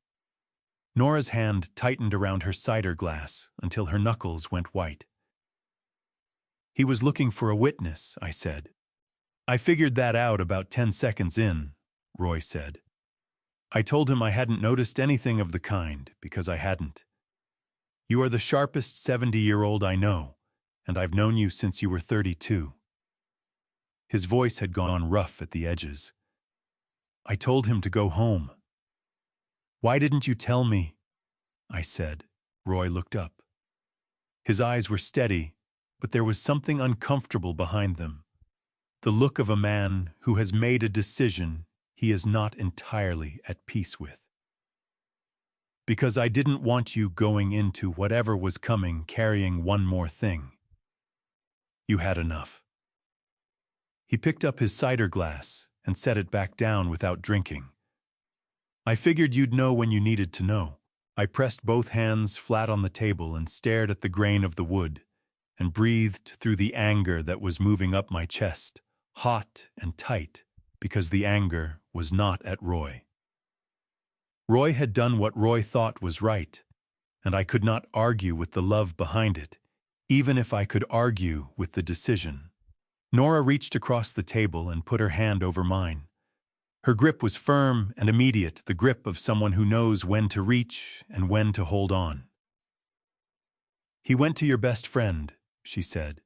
Nora's hand tightened around her cider glass until her knuckles went white. "He was looking for a witness," I said. "I figured that out about 10 seconds in," Roy said. "I told him I hadn't noticed anything of the kind because I hadn't. You are the sharpest 70-year-old I know, and I've known you since you were 32. His voice had gone rough at the edges. I told him to go home. "Why didn't you tell me?" I said. Roy looked up. His eyes were steady, but there was something uncomfortable behind them. The look of a man who has made a decision he is not entirely at peace with. "Because I didn't want you going into whatever was coming carrying one more thing. You had enough." He picked up his cider glass and set it back down without drinking. "I figured you'd know when you needed to know." I pressed both hands flat on the table and stared at the grain of the wood and breathed through the anger that was moving up my chest, hot and tight, because the anger was not at Roy. Roy had done what Roy thought was right, and I could not argue with the love behind it, even if I could argue with the decision. Nora reached across the table and put her hand over mine. Her grip was firm and immediate, the grip of someone who knows when to reach and when to hold on. "He went to your best friend," she said,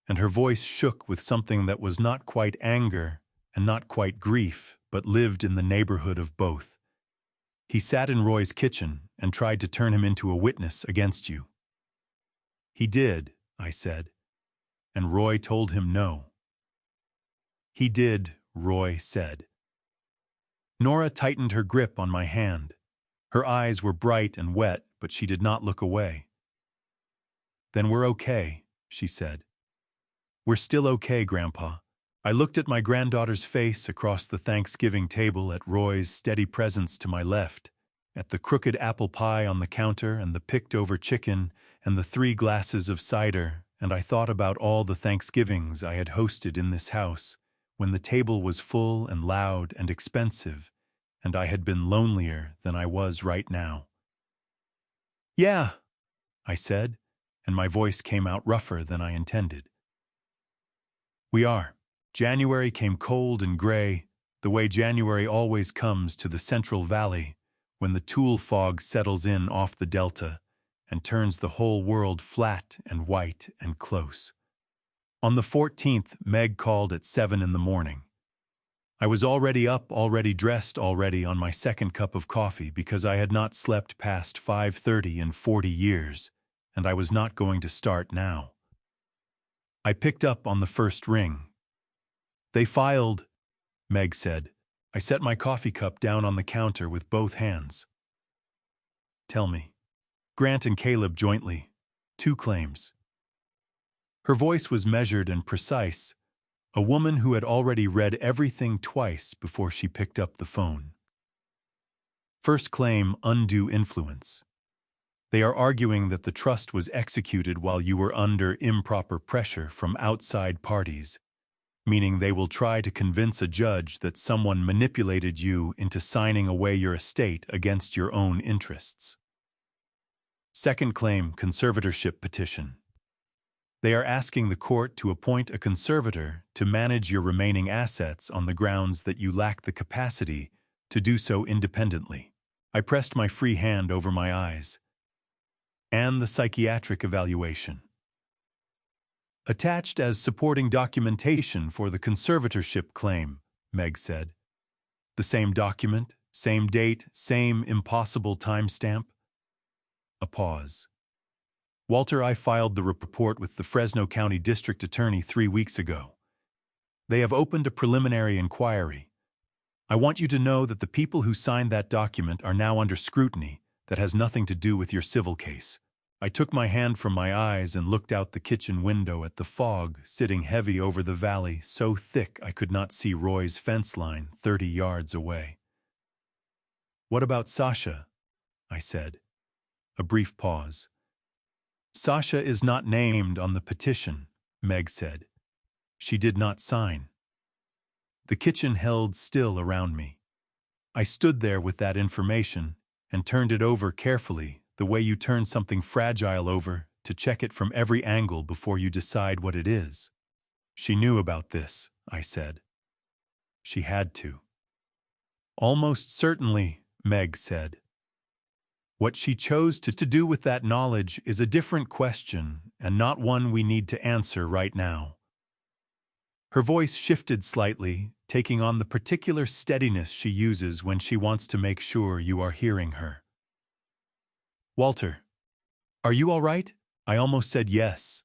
and her voice shook with something that was not quite anger and not quite grief, but lived in the neighborhood of both. "He sat in Roy's kitchen and tried to turn him into a witness against you." "He did," I said, "and Roy told him no." He did, Roy said. Nora tightened her grip on my hand. Her eyes were bright and wet, but she did not look away. Then we're okay, she said. We're still okay, Grandpa. I looked at my granddaughter's face across the Thanksgiving table, at Roy's steady presence to my left, at the crooked apple pie on the counter and the picked-over chicken and the 3 glasses of cider, and I thought about all the Thanksgivings I had hosted in this house, when the table was full and loud and expensive, and I had been lonelier than I was right now. Yeah, I said, and my voice came out rougher than I intended. We are. January came cold and gray, the way January always comes to the Central Valley, when the tulle fog settles in off the Delta and turns the whole world flat and white and close. On the 14th, Meg called at 7 in the morning. I was already up, already dressed, already on my second cup of coffee because I had not slept past 5:30 in 40 years, and I was not going to start now. I picked up on the first ring. They filed, Meg said. I set my coffee cup down on the counter with both hands. Tell me. Grant and Caleb jointly. 2 claims. Her voice was measured and precise, a woman who had already read everything twice before she picked up the phone. First claim, undue influence. They are arguing that the trust was executed while you were under improper pressure from outside parties, meaning they will try to convince a judge that someone manipulated you into signing away your estate against your own interests. Second claim, conservatorship petition. They are asking the court to appoint a conservator to manage your remaining assets on the grounds that you lack the capacity to do so independently. I pressed my free hand over my eyes. And the psychiatric evaluation. Attached as supporting documentation for the conservatorship claim, Meg said. The same document, same date, same impossible timestamp. A pause. Walter, I filed the report with the Fresno County District Attorney 3 weeks ago. They have opened a preliminary inquiry. I want you to know that the people who signed that document are now under scrutiny that has nothing to do with your civil case. I took my hand from my eyes and looked out the kitchen window at the fog sitting heavy over the valley, so thick I could not see Roy's fence line 30 yards away. What about Sasha? I said. A brief pause. Sasha is not named on the petition, Meg said. She did not sign. The kitchen held still around me. I stood there with that information and turned it over carefully, the way you turn something fragile over to check it from every angle before you decide what it is. She knew about this, I said. She had to. Almost certainly, Meg said. What she chose to do with that knowledge is a different question and not one we need to answer right now. Her voice shifted slightly, taking on the particular steadiness she uses when she wants to make sure you are hearing her. Walter, are you all right? I almost said yes.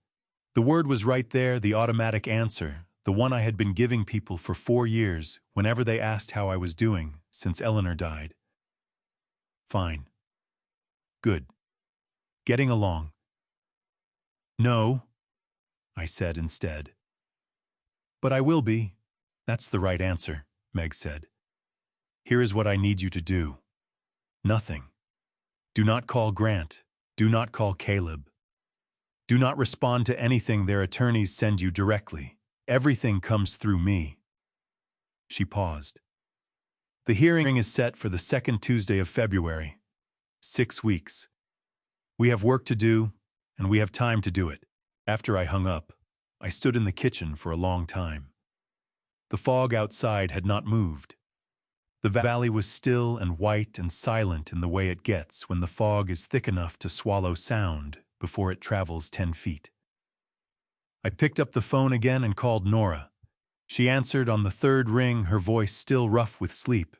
The word was right there, the automatic answer, the one I had been giving people for 4 years whenever they asked how I was doing since Eleanor died. Fine. Good. Getting along. No, I said instead. But I will be. That's the right answer, Meg said. Here is what I need you to do. Nothing. Do not call Grant. Do not call Caleb. Do not respond to anything their attorneys send you directly. Everything comes through me. She paused. The hearing is set for the 2nd Tuesday of February. 6 weeks. We have work to do, and we have time to do it. After I hung up, I stood in the kitchen for a long time. The fog outside had not moved. The valley was still and white and silent in the way it gets when the fog is thick enough to swallow sound before it travels 10 feet. I picked up the phone again and called Nora. She answered on the 3rd ring, her voice still rough with sleep,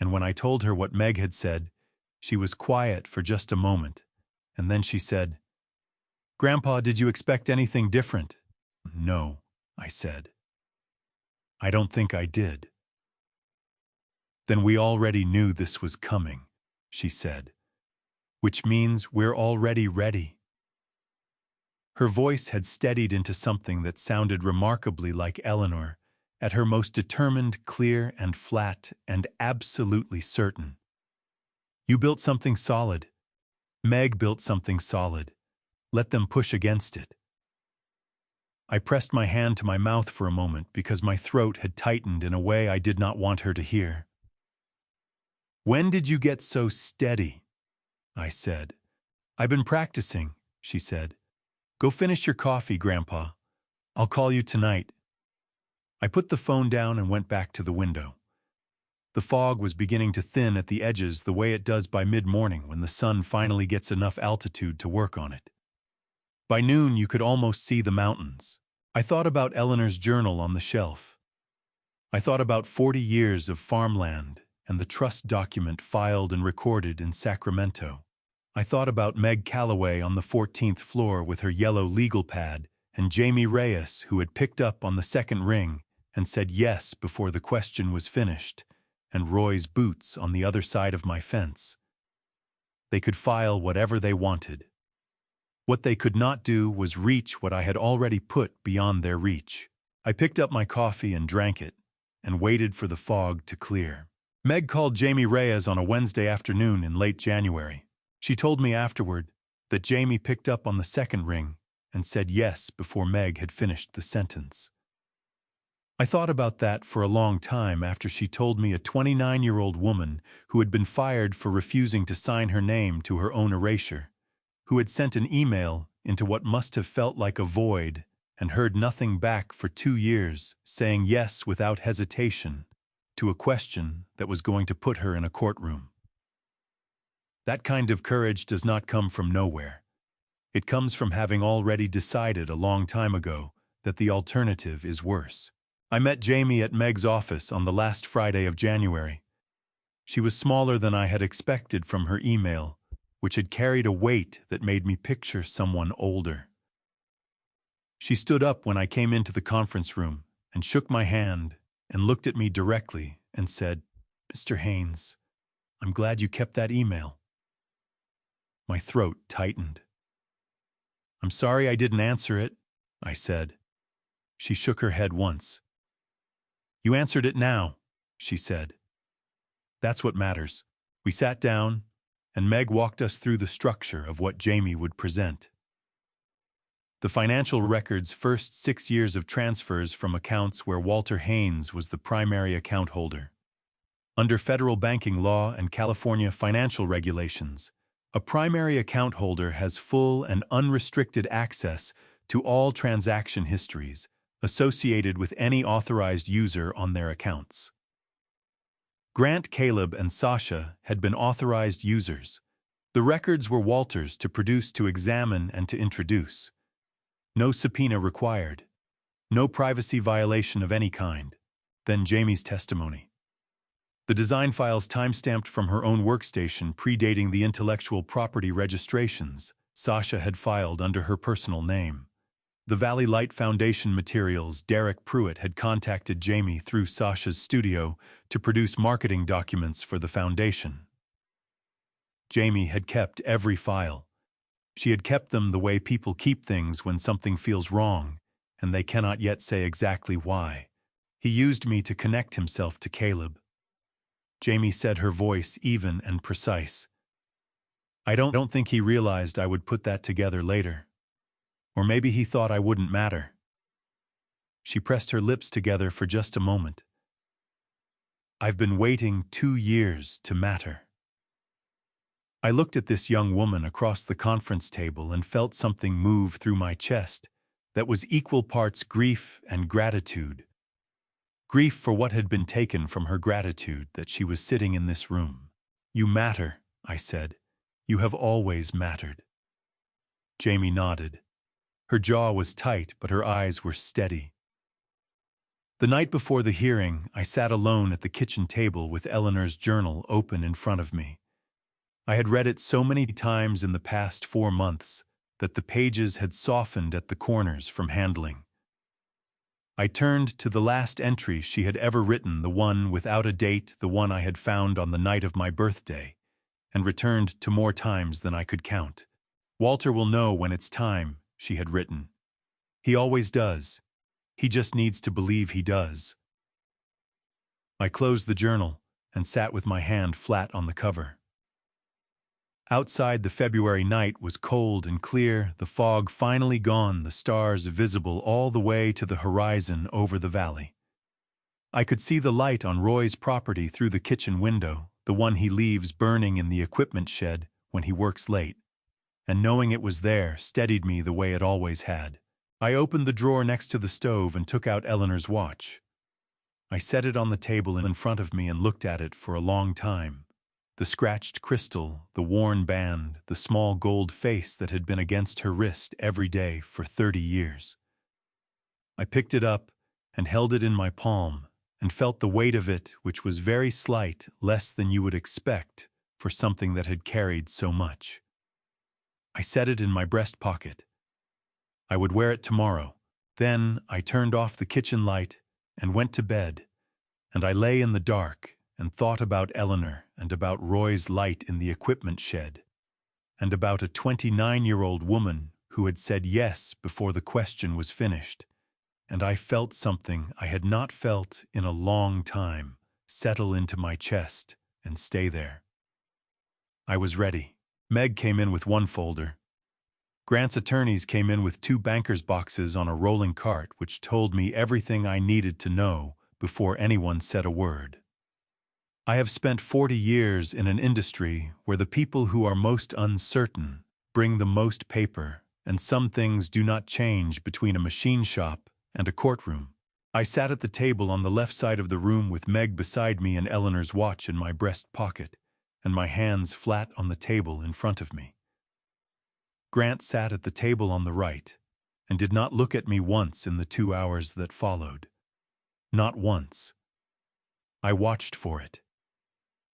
and when I told her what Meg had said, she was quiet for just a moment, and then she said, "Grandpa, did you expect anything different?" "No," I said. I don't think I did. Then we already knew this was coming, she said. Which means we're already ready. Her voice had steadied into something that sounded remarkably like Eleanor, at her most determined, clear and flat, and absolutely certain. You built something solid. Meg built something solid. Let them push against it. I pressed my hand to my mouth for a moment because my throat had tightened in a way I did not want her to hear. When did you get so steady? I said. I've been practicing, she said. Go finish your coffee, Grandpa. I'll call you tonight. I put the phone down and went back to the window. The fog was beginning to thin at the edges the way it does by mid-morning when the sun finally gets enough altitude to work on it. By noon, you could almost see the mountains. I thought about Eleanor's journal on the shelf. I thought about 40 years of farmland and the trust document filed and recorded in Sacramento. I thought about Meg Calloway on the 14th floor with her yellow legal pad and Jamie Reyes, who had picked up on the second ring and said yes before the question was finished, and Roy's boots on the other side of my fence. They could file whatever they wanted. What they could not do was reach what I had already put beyond their reach. I picked up my coffee and drank it, and waited for the fog to clear. Meg called Jamie Reyes on a Wednesday afternoon in late January. She told me afterward that Jamie picked up on the second ring and said yes before Meg had finished the sentence. I thought about that for a long time after she told me a 29-year-old woman who had been fired for refusing to sign her name to her own erasure, who had sent an email into what must have felt like a void and heard nothing back for 2 years, saying yes without hesitation to a question that was going to put her in a courtroom. That kind of courage does not come from nowhere. It comes from having already decided a long time ago that the alternative is worse. I met Jamie at Meg's office on the last Friday of January. She was smaller than I had expected from her email, which had carried a weight that made me picture someone older. She stood up when I came into the conference room and shook my hand and looked at me directly and said, "Mr. Haines, I'm glad you kept that email." My throat tightened. "I'm sorry I didn't answer it," I said. She shook her head once. "You answered it now," she said. "That's what matters." We sat down, and Meg walked us through the structure of what Jamie would present. The financial records' first 6 years of transfers from accounts where Walter Haines was the primary account holder. Under federal banking law and California financial regulations, a primary account holder has full and unrestricted access to all transaction histories associated with any authorized user on their accounts. Grant, Caleb, and Sasha had been authorized users. The records were Walter's to produce, to examine, and to introduce. No subpoena required. No privacy violation of any kind. Then Jamie's testimony. The design files timestamped from her own workstation predating the intellectual property registrations Sasha had filed under her personal name. The Valley Light Foundation materials Derek Pruitt had contacted Jamie through Sasha's studio to produce marketing documents for the foundation. Jamie had kept every file. She had kept them the way people keep things when something feels wrong, and they cannot yet say exactly why. He used me to connect himself to Caleb. Jamie said, her voice even and precise. I don't think he realized I would put that together later. Or maybe he thought I wouldn't matter. She pressed her lips together for just a moment. I've been waiting 2 years to matter. I looked at this young woman across the conference table and felt something move through my chest that was equal parts grief and gratitude. Grief for what had been taken from her, gratitude that she was sitting in this room. You matter, I said. You have always mattered. Jamie nodded. Her jaw was tight, but her eyes were steady. The night before the hearing, I sat alone at the kitchen table with Eleanor's journal open in front of me. I had read it so many times in the past 4 months that the pages had softened at the corners from handling. I turned to the last entry she had ever written, the one without a date, the one I had found on the night of my birthday, and returned to more times than I could count. "Walter will know when it's time," she had written. "He always does. He just needs to believe he does." I closed the journal and sat with my hand flat on the cover. Outside, the February night was cold and clear, the fog finally gone, the stars visible all the way to the horizon over the valley. I could see the light on Roy's property through the kitchen window, the one he leaves burning in the equipment shed when he works late, and knowing it was there steadied me the way it always had. I opened the drawer next to the stove and took out Eleanor's watch. I set it on the table in front of me and looked at it for a long time. The scratched crystal, the worn band, the small gold face that had been against her wrist every day for 30 years. I picked it up and held it in my palm and felt the weight of it, which was very slight, less than you would expect for something that had carried so much. I set it in my breast pocket. I would wear it tomorrow. Then I turned off the kitchen light and went to bed, and I lay in the dark and thought about Eleanor and about Roy's light in the equipment shed, and about a 29-year-old woman who had said yes before the question was finished, and I felt something I had not felt in a long time settle into my chest and stay there. I was ready. Meg came in with one folder. Grant's attorneys came in with 2 banker's boxes on a rolling cart, which told me everything I needed to know before anyone said a word. I have spent 40 years in an industry where the people who are most uncertain bring the most paper, and some things do not change between a machine shop and a courtroom. I sat at the table on the left side of the room with Meg beside me and Eleanor's watch in my breast pocket, and my hands flat on the table in front of me. Grant sat at the table on the right and did not look at me once in the 2 hours that followed. Not once. I watched for it.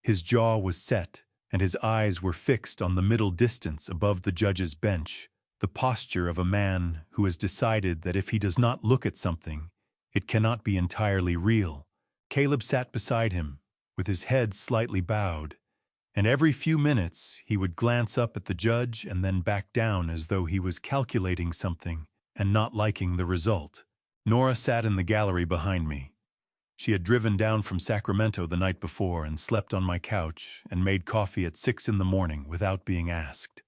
His jaw was set, and his eyes were fixed on the middle distance above the judge's bench, the posture of a man who has decided that if he does not look at something, it cannot be entirely real. Caleb sat beside him, with his head slightly bowed, and every few minutes he would glance up at the judge and then back down as though he was calculating something and not liking the result. Nora sat in the gallery behind me. She had driven down from Sacramento the night before and slept on my couch and made coffee at 6 in the morning without being asked.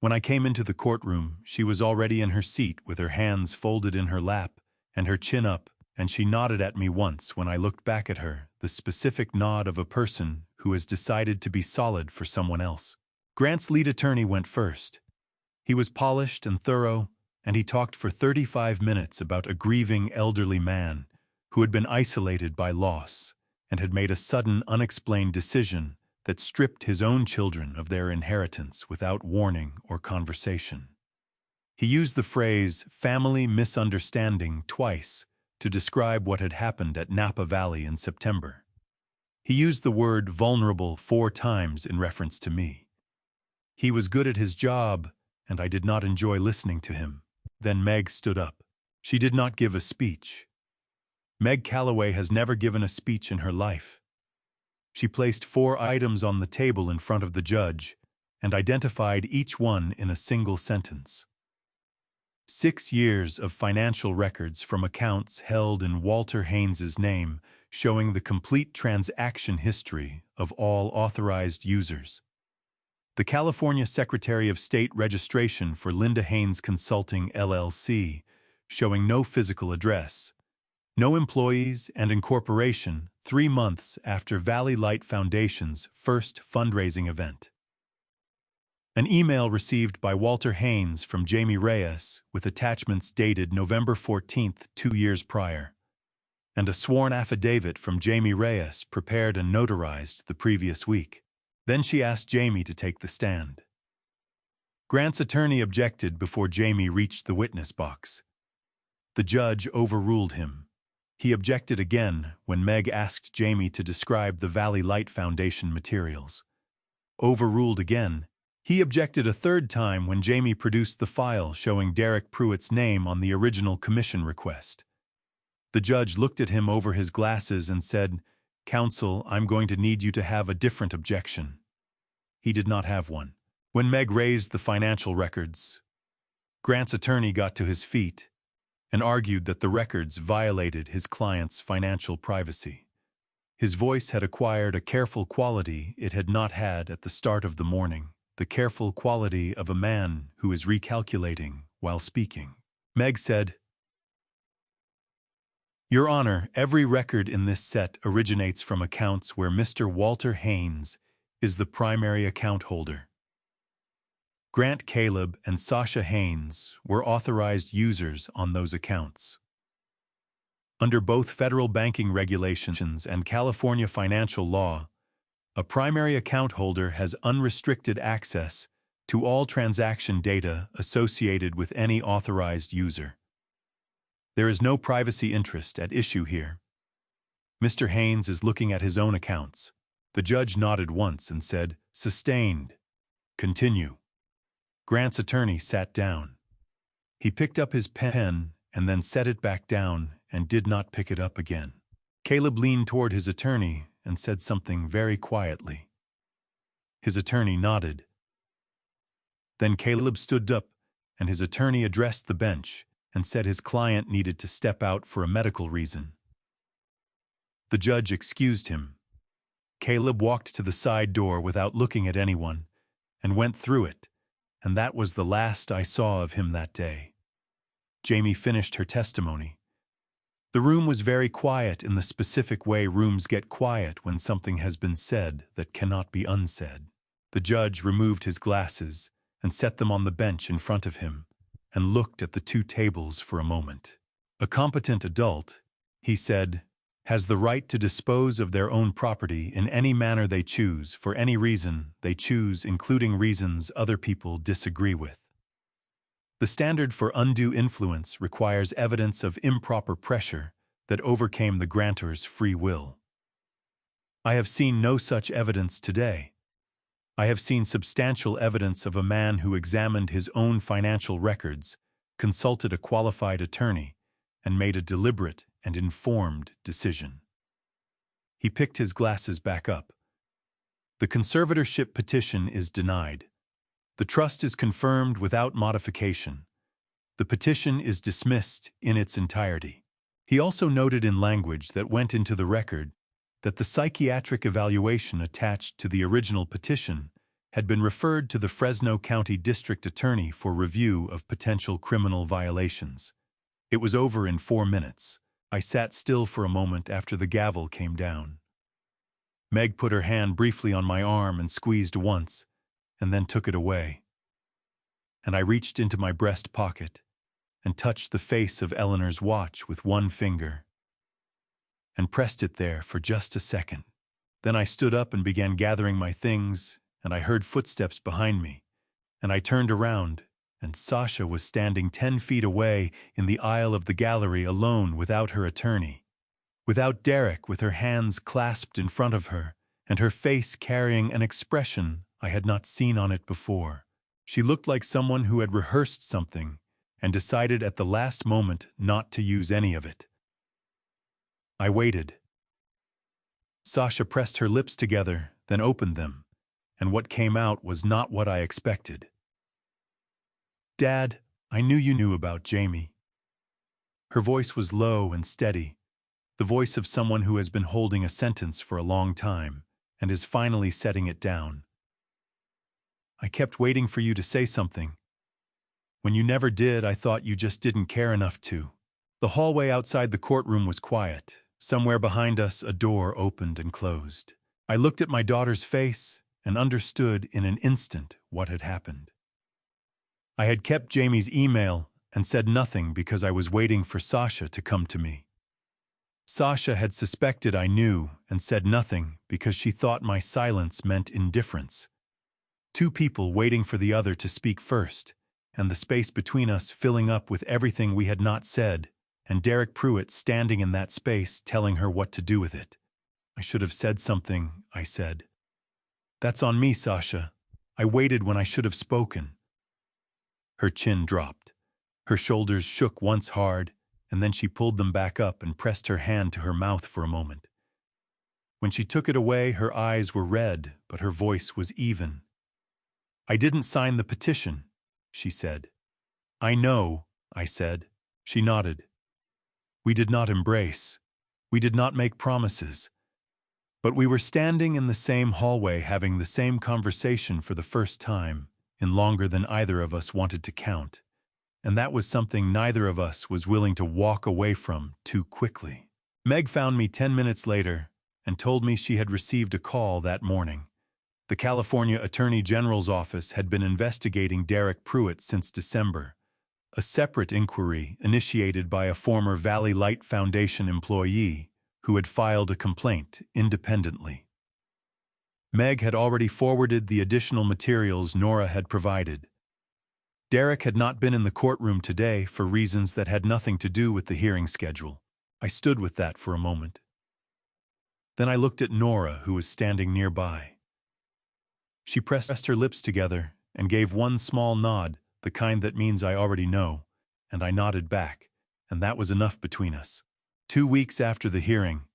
When I came into the courtroom, she was already in her seat with her hands folded in her lap and her chin up, and she nodded at me once when I looked back at her, the specific nod of a person who has decided to be solid for someone else. Grant's lead attorney went first. He was polished and thorough, and he talked for 35 minutes about a grieving elderly man who had been isolated by loss and had made a sudden, unexplained decision that stripped his own children of their inheritance without warning or conversation. He used the phrase "family misunderstanding" twice to describe what had happened at Napa Valley in September. He used the word "vulnerable" 4 times in reference to me. He was good at his job, and I did not enjoy listening to him. Then Meg stood up. She did not give a speech. Meg Calloway has never given a speech in her life. She placed 4 items on the table in front of the judge and identified each one in a single sentence. 6 years of financial records from accounts held in Walter Haynes's name, showing the complete transaction history of all authorized users. The California Secretary of State registration for Linda Haines Consulting, LLC, showing no physical address, no employees, and incorporation 3 months after Valley Light Foundation's first fundraising event. An email received by Walter Haines from Jamie Reyes with attachments dated November 14th, 2 years prior, and a sworn affidavit from Jamie Reyes prepared and notarized the previous week. Then she asked Jamie to take the stand. Grant's attorney objected before Jamie reached the witness box. The judge overruled him. He objected again when Meg asked Jamie to describe the Valley Light Foundation materials. Overruled again. He objected a 3rd time when Jamie produced the file showing Derek Pruitt's name on the original commission request. The judge looked at him over his glasses and said, "Counsel, I'm going to need you to have a different objection." He did not have one. When Meg raised the financial records, Grant's attorney got to his feet and argued that the records violated his client's financial privacy. His voice had acquired a careful quality it had not had at the start of the morning, the careful quality of a man who is recalculating while speaking. Meg said, "Your Honor, every record in this set originates from accounts where Mr. Walter Haines is the primary account holder. Grant Caleb and Sasha Haines were authorized users on those accounts. Under both federal banking regulations and California financial law, a primary account holder has unrestricted access to all transaction data associated with any authorized user. There is no privacy interest at issue here. Mr. Haines is looking at his own accounts." The judge nodded once and said, "Sustained. Continue." Grant's attorney sat down. He picked up his pen and then set it back down and did not pick it up again. Caleb leaned toward his attorney and said something very quietly. His attorney nodded. Then Caleb stood up and his attorney addressed the bench and said his client needed to step out for a medical reason. The judge excused him. Caleb walked to the side door without looking at anyone and went through it, and that was the last I saw of him that day. Jamie finished her testimony. The room was very quiet in the specific way rooms get quiet when something has been said that cannot be unsaid. The judge removed his glasses and set them on the bench in front of him and looked at the two tables for a moment. "A competent adult," he said, "has the right to dispose of their own property in any manner they choose for any reason they choose, including reasons other people disagree with. The standard for undue influence requires evidence of improper pressure that overcame the grantor's free will. I have seen no such evidence today. I have seen substantial evidence of a man who examined his own financial records, consulted a qualified attorney, and made a deliberate and informed decision." He picked his glasses back up. "The conservatorship petition is denied. The trust is confirmed without modification. The petition is dismissed in its entirety." He also noted in language that went into the record that the psychiatric evaluation attached to the original petition had been referred to the Fresno County District Attorney for review of potential criminal violations. It was over in 4 minutes. I sat still for a moment after the gavel came down. Meg put her hand briefly on my arm and squeezed once, and then took it away. And I reached into my breast pocket and touched the face of Eleanor's watch with one finger and pressed it there for just a second. Then I stood up and began gathering my things, and I heard footsteps behind me, and I turned around, and Sasha was standing 10 feet away in the aisle of the gallery alone without her attorney, without Derek, with her hands clasped in front of her, and her face carrying an expression I had not seen on it before. She looked like someone who had rehearsed something and decided at the last moment not to use any of it. I waited. Sasha pressed her lips together, then opened them, and what came out was not what I expected. "Dad, I knew you knew about Jamie." Her voice was low and steady, the voice of someone who has been holding a sentence for a long time and is finally setting it down. "I kept waiting for you to say something. When you never did, I thought you just didn't care enough to." The hallway outside the courtroom was quiet. Somewhere behind us, a door opened and closed. I looked at my daughter's face and understood in an instant what had happened. I had kept Jamie's email and said nothing because I was waiting for Sasha to come to me. Sasha had suspected I knew and said nothing because she thought my silence meant indifference. Two people waiting for the other to speak first, and the space between us filling up with everything we had not said, and Derek Pruitt standing in that space telling her what to do with it. "I should have said something," I said. "That's on me, Sasha. I waited when I should have spoken." Her chin dropped. Her shoulders shook once hard, and then she pulled them back up and pressed her hand to her mouth for a moment. When she took it away, her eyes were red, but her voice was even. "I didn't sign the petition," she said. "I know," I said. She nodded. "We did not embrace. We did not make promises. But we were standing in the same hallway having the same conversation for the first time, in longer than either of us wanted to count. And that was something neither of us was willing to walk away from too quickly. Meg found me 10 minutes later and told me she had received a call that morning. The California Attorney General's office had been investigating Derek Pruitt since December, a separate inquiry initiated by a former Valley Light Foundation employee who had filed a complaint independently. Meg had already forwarded the additional materials Nora had provided. Derek had not been in the courtroom today for reasons that had nothing to do with the hearing schedule. I stood with that for a moment. Then I looked at Nora, who was standing nearby. She pressed her lips together and gave one small nod, the kind that means I already know, and I nodded back, and that was enough between us. 2 weeks after the hearing,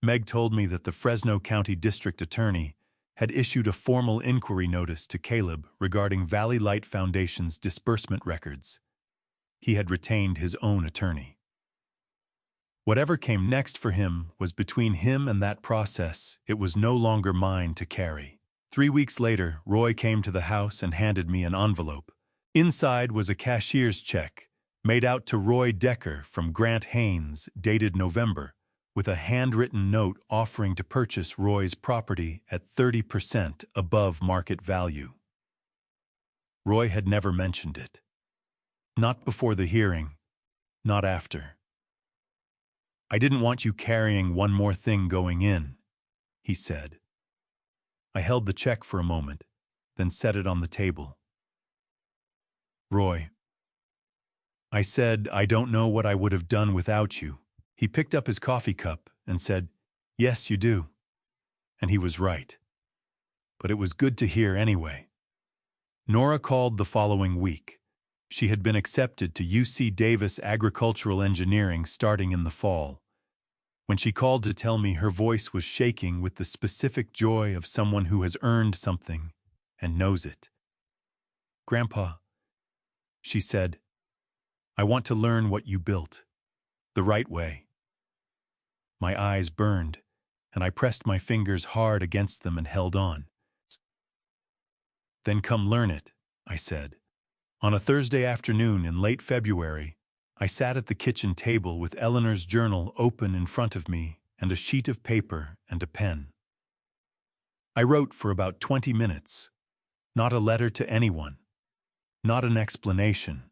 Meg told me that the Fresno County District Attorney had issued a formal inquiry notice to Caleb regarding Valley Light Foundation's disbursement records. He had retained his own attorney. Whatever came next for him was between him and that process. It was no longer mine to carry. 3 weeks later, Roy came to the house and handed me an envelope. Inside was a cashier's check, made out to Roy Decker from Grant Haines, dated November, with a handwritten note offering to purchase Roy's property at 30% above market value. Roy had never mentioned it. Not before the hearing, not after. "I didn't want you carrying one more thing going in," he said. I held the check for a moment, then set it on the table. "Roy," I said, "I don't know what I would have done without you." He picked up his coffee cup and said, "Yes, you do." And he was right. But it was good to hear anyway. Nora called the following week. She had been accepted to UC Davis Agricultural Engineering starting in the fall. When she called to tell me, her voice was shaking with the specific joy of someone who has earned something and knows it. "Grandpa," she said, "I want to learn what you built, the right way." My eyes burned, and I pressed my fingers hard against them and held on. "Then come learn it," I said. On a Thursday afternoon in late February, I sat at the kitchen table with Eleanor's journal open in front of me and a sheet of paper and a pen. I wrote for about 20 minutes. Not a letter to anyone. Not an explanation.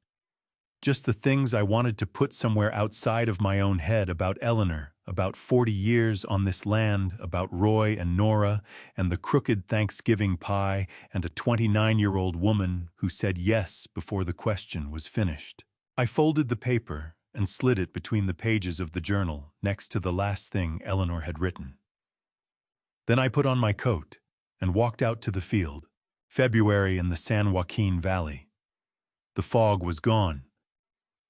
Just the things I wanted to put somewhere outside of my own head about Eleanor, about 40 years on this land, about Roy and Nora, and the crooked Thanksgiving pie, and a 29-year-old woman who said yes before the question was finished. I folded the paper and slid it between the pages of the journal next to the last thing Eleanor had written. Then I put on my coat and walked out to the field. February in the San Joaquin Valley. The fog was gone.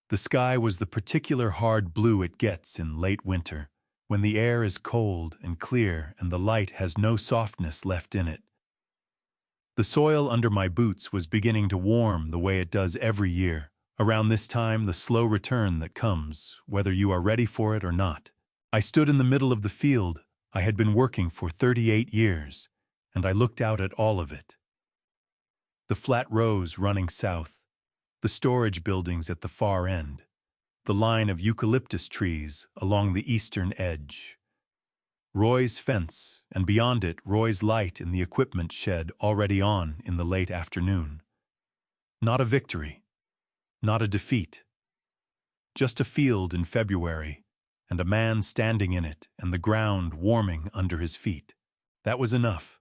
The sky was the particular hard blue it gets in late winter, when the air is cold and clear and the light has no softness left in it. The soil under my boots was beginning to warm the way it does every year. Around this time, the slow return that comes, whether you are ready for it or not. I stood in the middle of the field I had been working for 38 years, and I looked out at all of it. The flat rows running south, the storage buildings at the far end, the line of eucalyptus trees along the eastern edge, Roy's fence, and beyond it, Roy's light in the equipment shed already on in the late afternoon. Not a victory. Not a defeat. Just a field in February, and a man standing in it, and the ground warming under his feet. That was enough.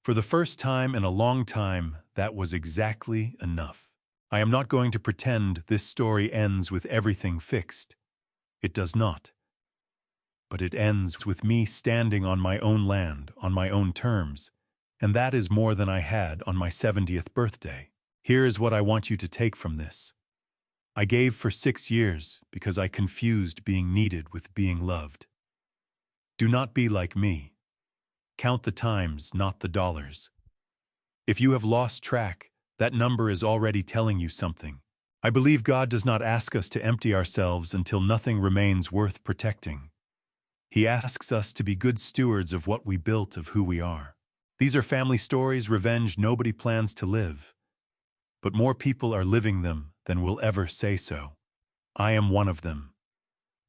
For the first time in a long time, that was exactly enough. I am not going to pretend this story ends with everything fixed. It does not. But it ends with me standing on my own land, on my own terms, and that is more than I had on my 70th birthday. Here is what I want you to take from this. I gave for 6 years because I confused being needed with being loved. Do not be like me. Count the times, not the dollars. If you have lost track, that number is already telling you something. I believe God does not ask us to empty ourselves until nothing remains worth protecting. He asks us to be good stewards of what we built, of who we are. These are family stories, revenge nobody plans to live. But more people are living them than will ever say so. I am one of them.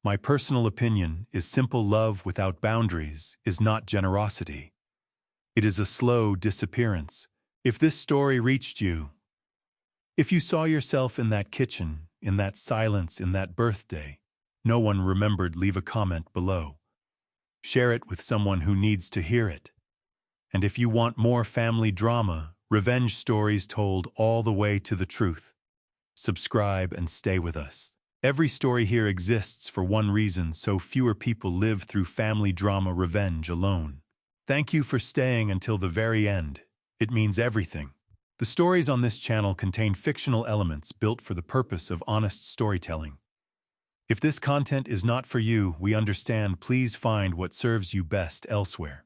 My personal opinion is simple: love without boundaries is not generosity. It is a slow disappearance. If this story reached you, if you saw yourself in that kitchen, in that silence, in that birthday, no one remembered, leave a comment below. Share it with someone who needs to hear it. And if you want more family drama, revenge stories told all the way to the truth, subscribe and stay with us. Every story here exists for one reason: so fewer people live through family drama revenge alone. Thank you for staying until the very end. It means everything. The stories on this channel contain fictional elements built for the purpose of honest storytelling. If this content is not for you, we understand. Please find what serves you best elsewhere.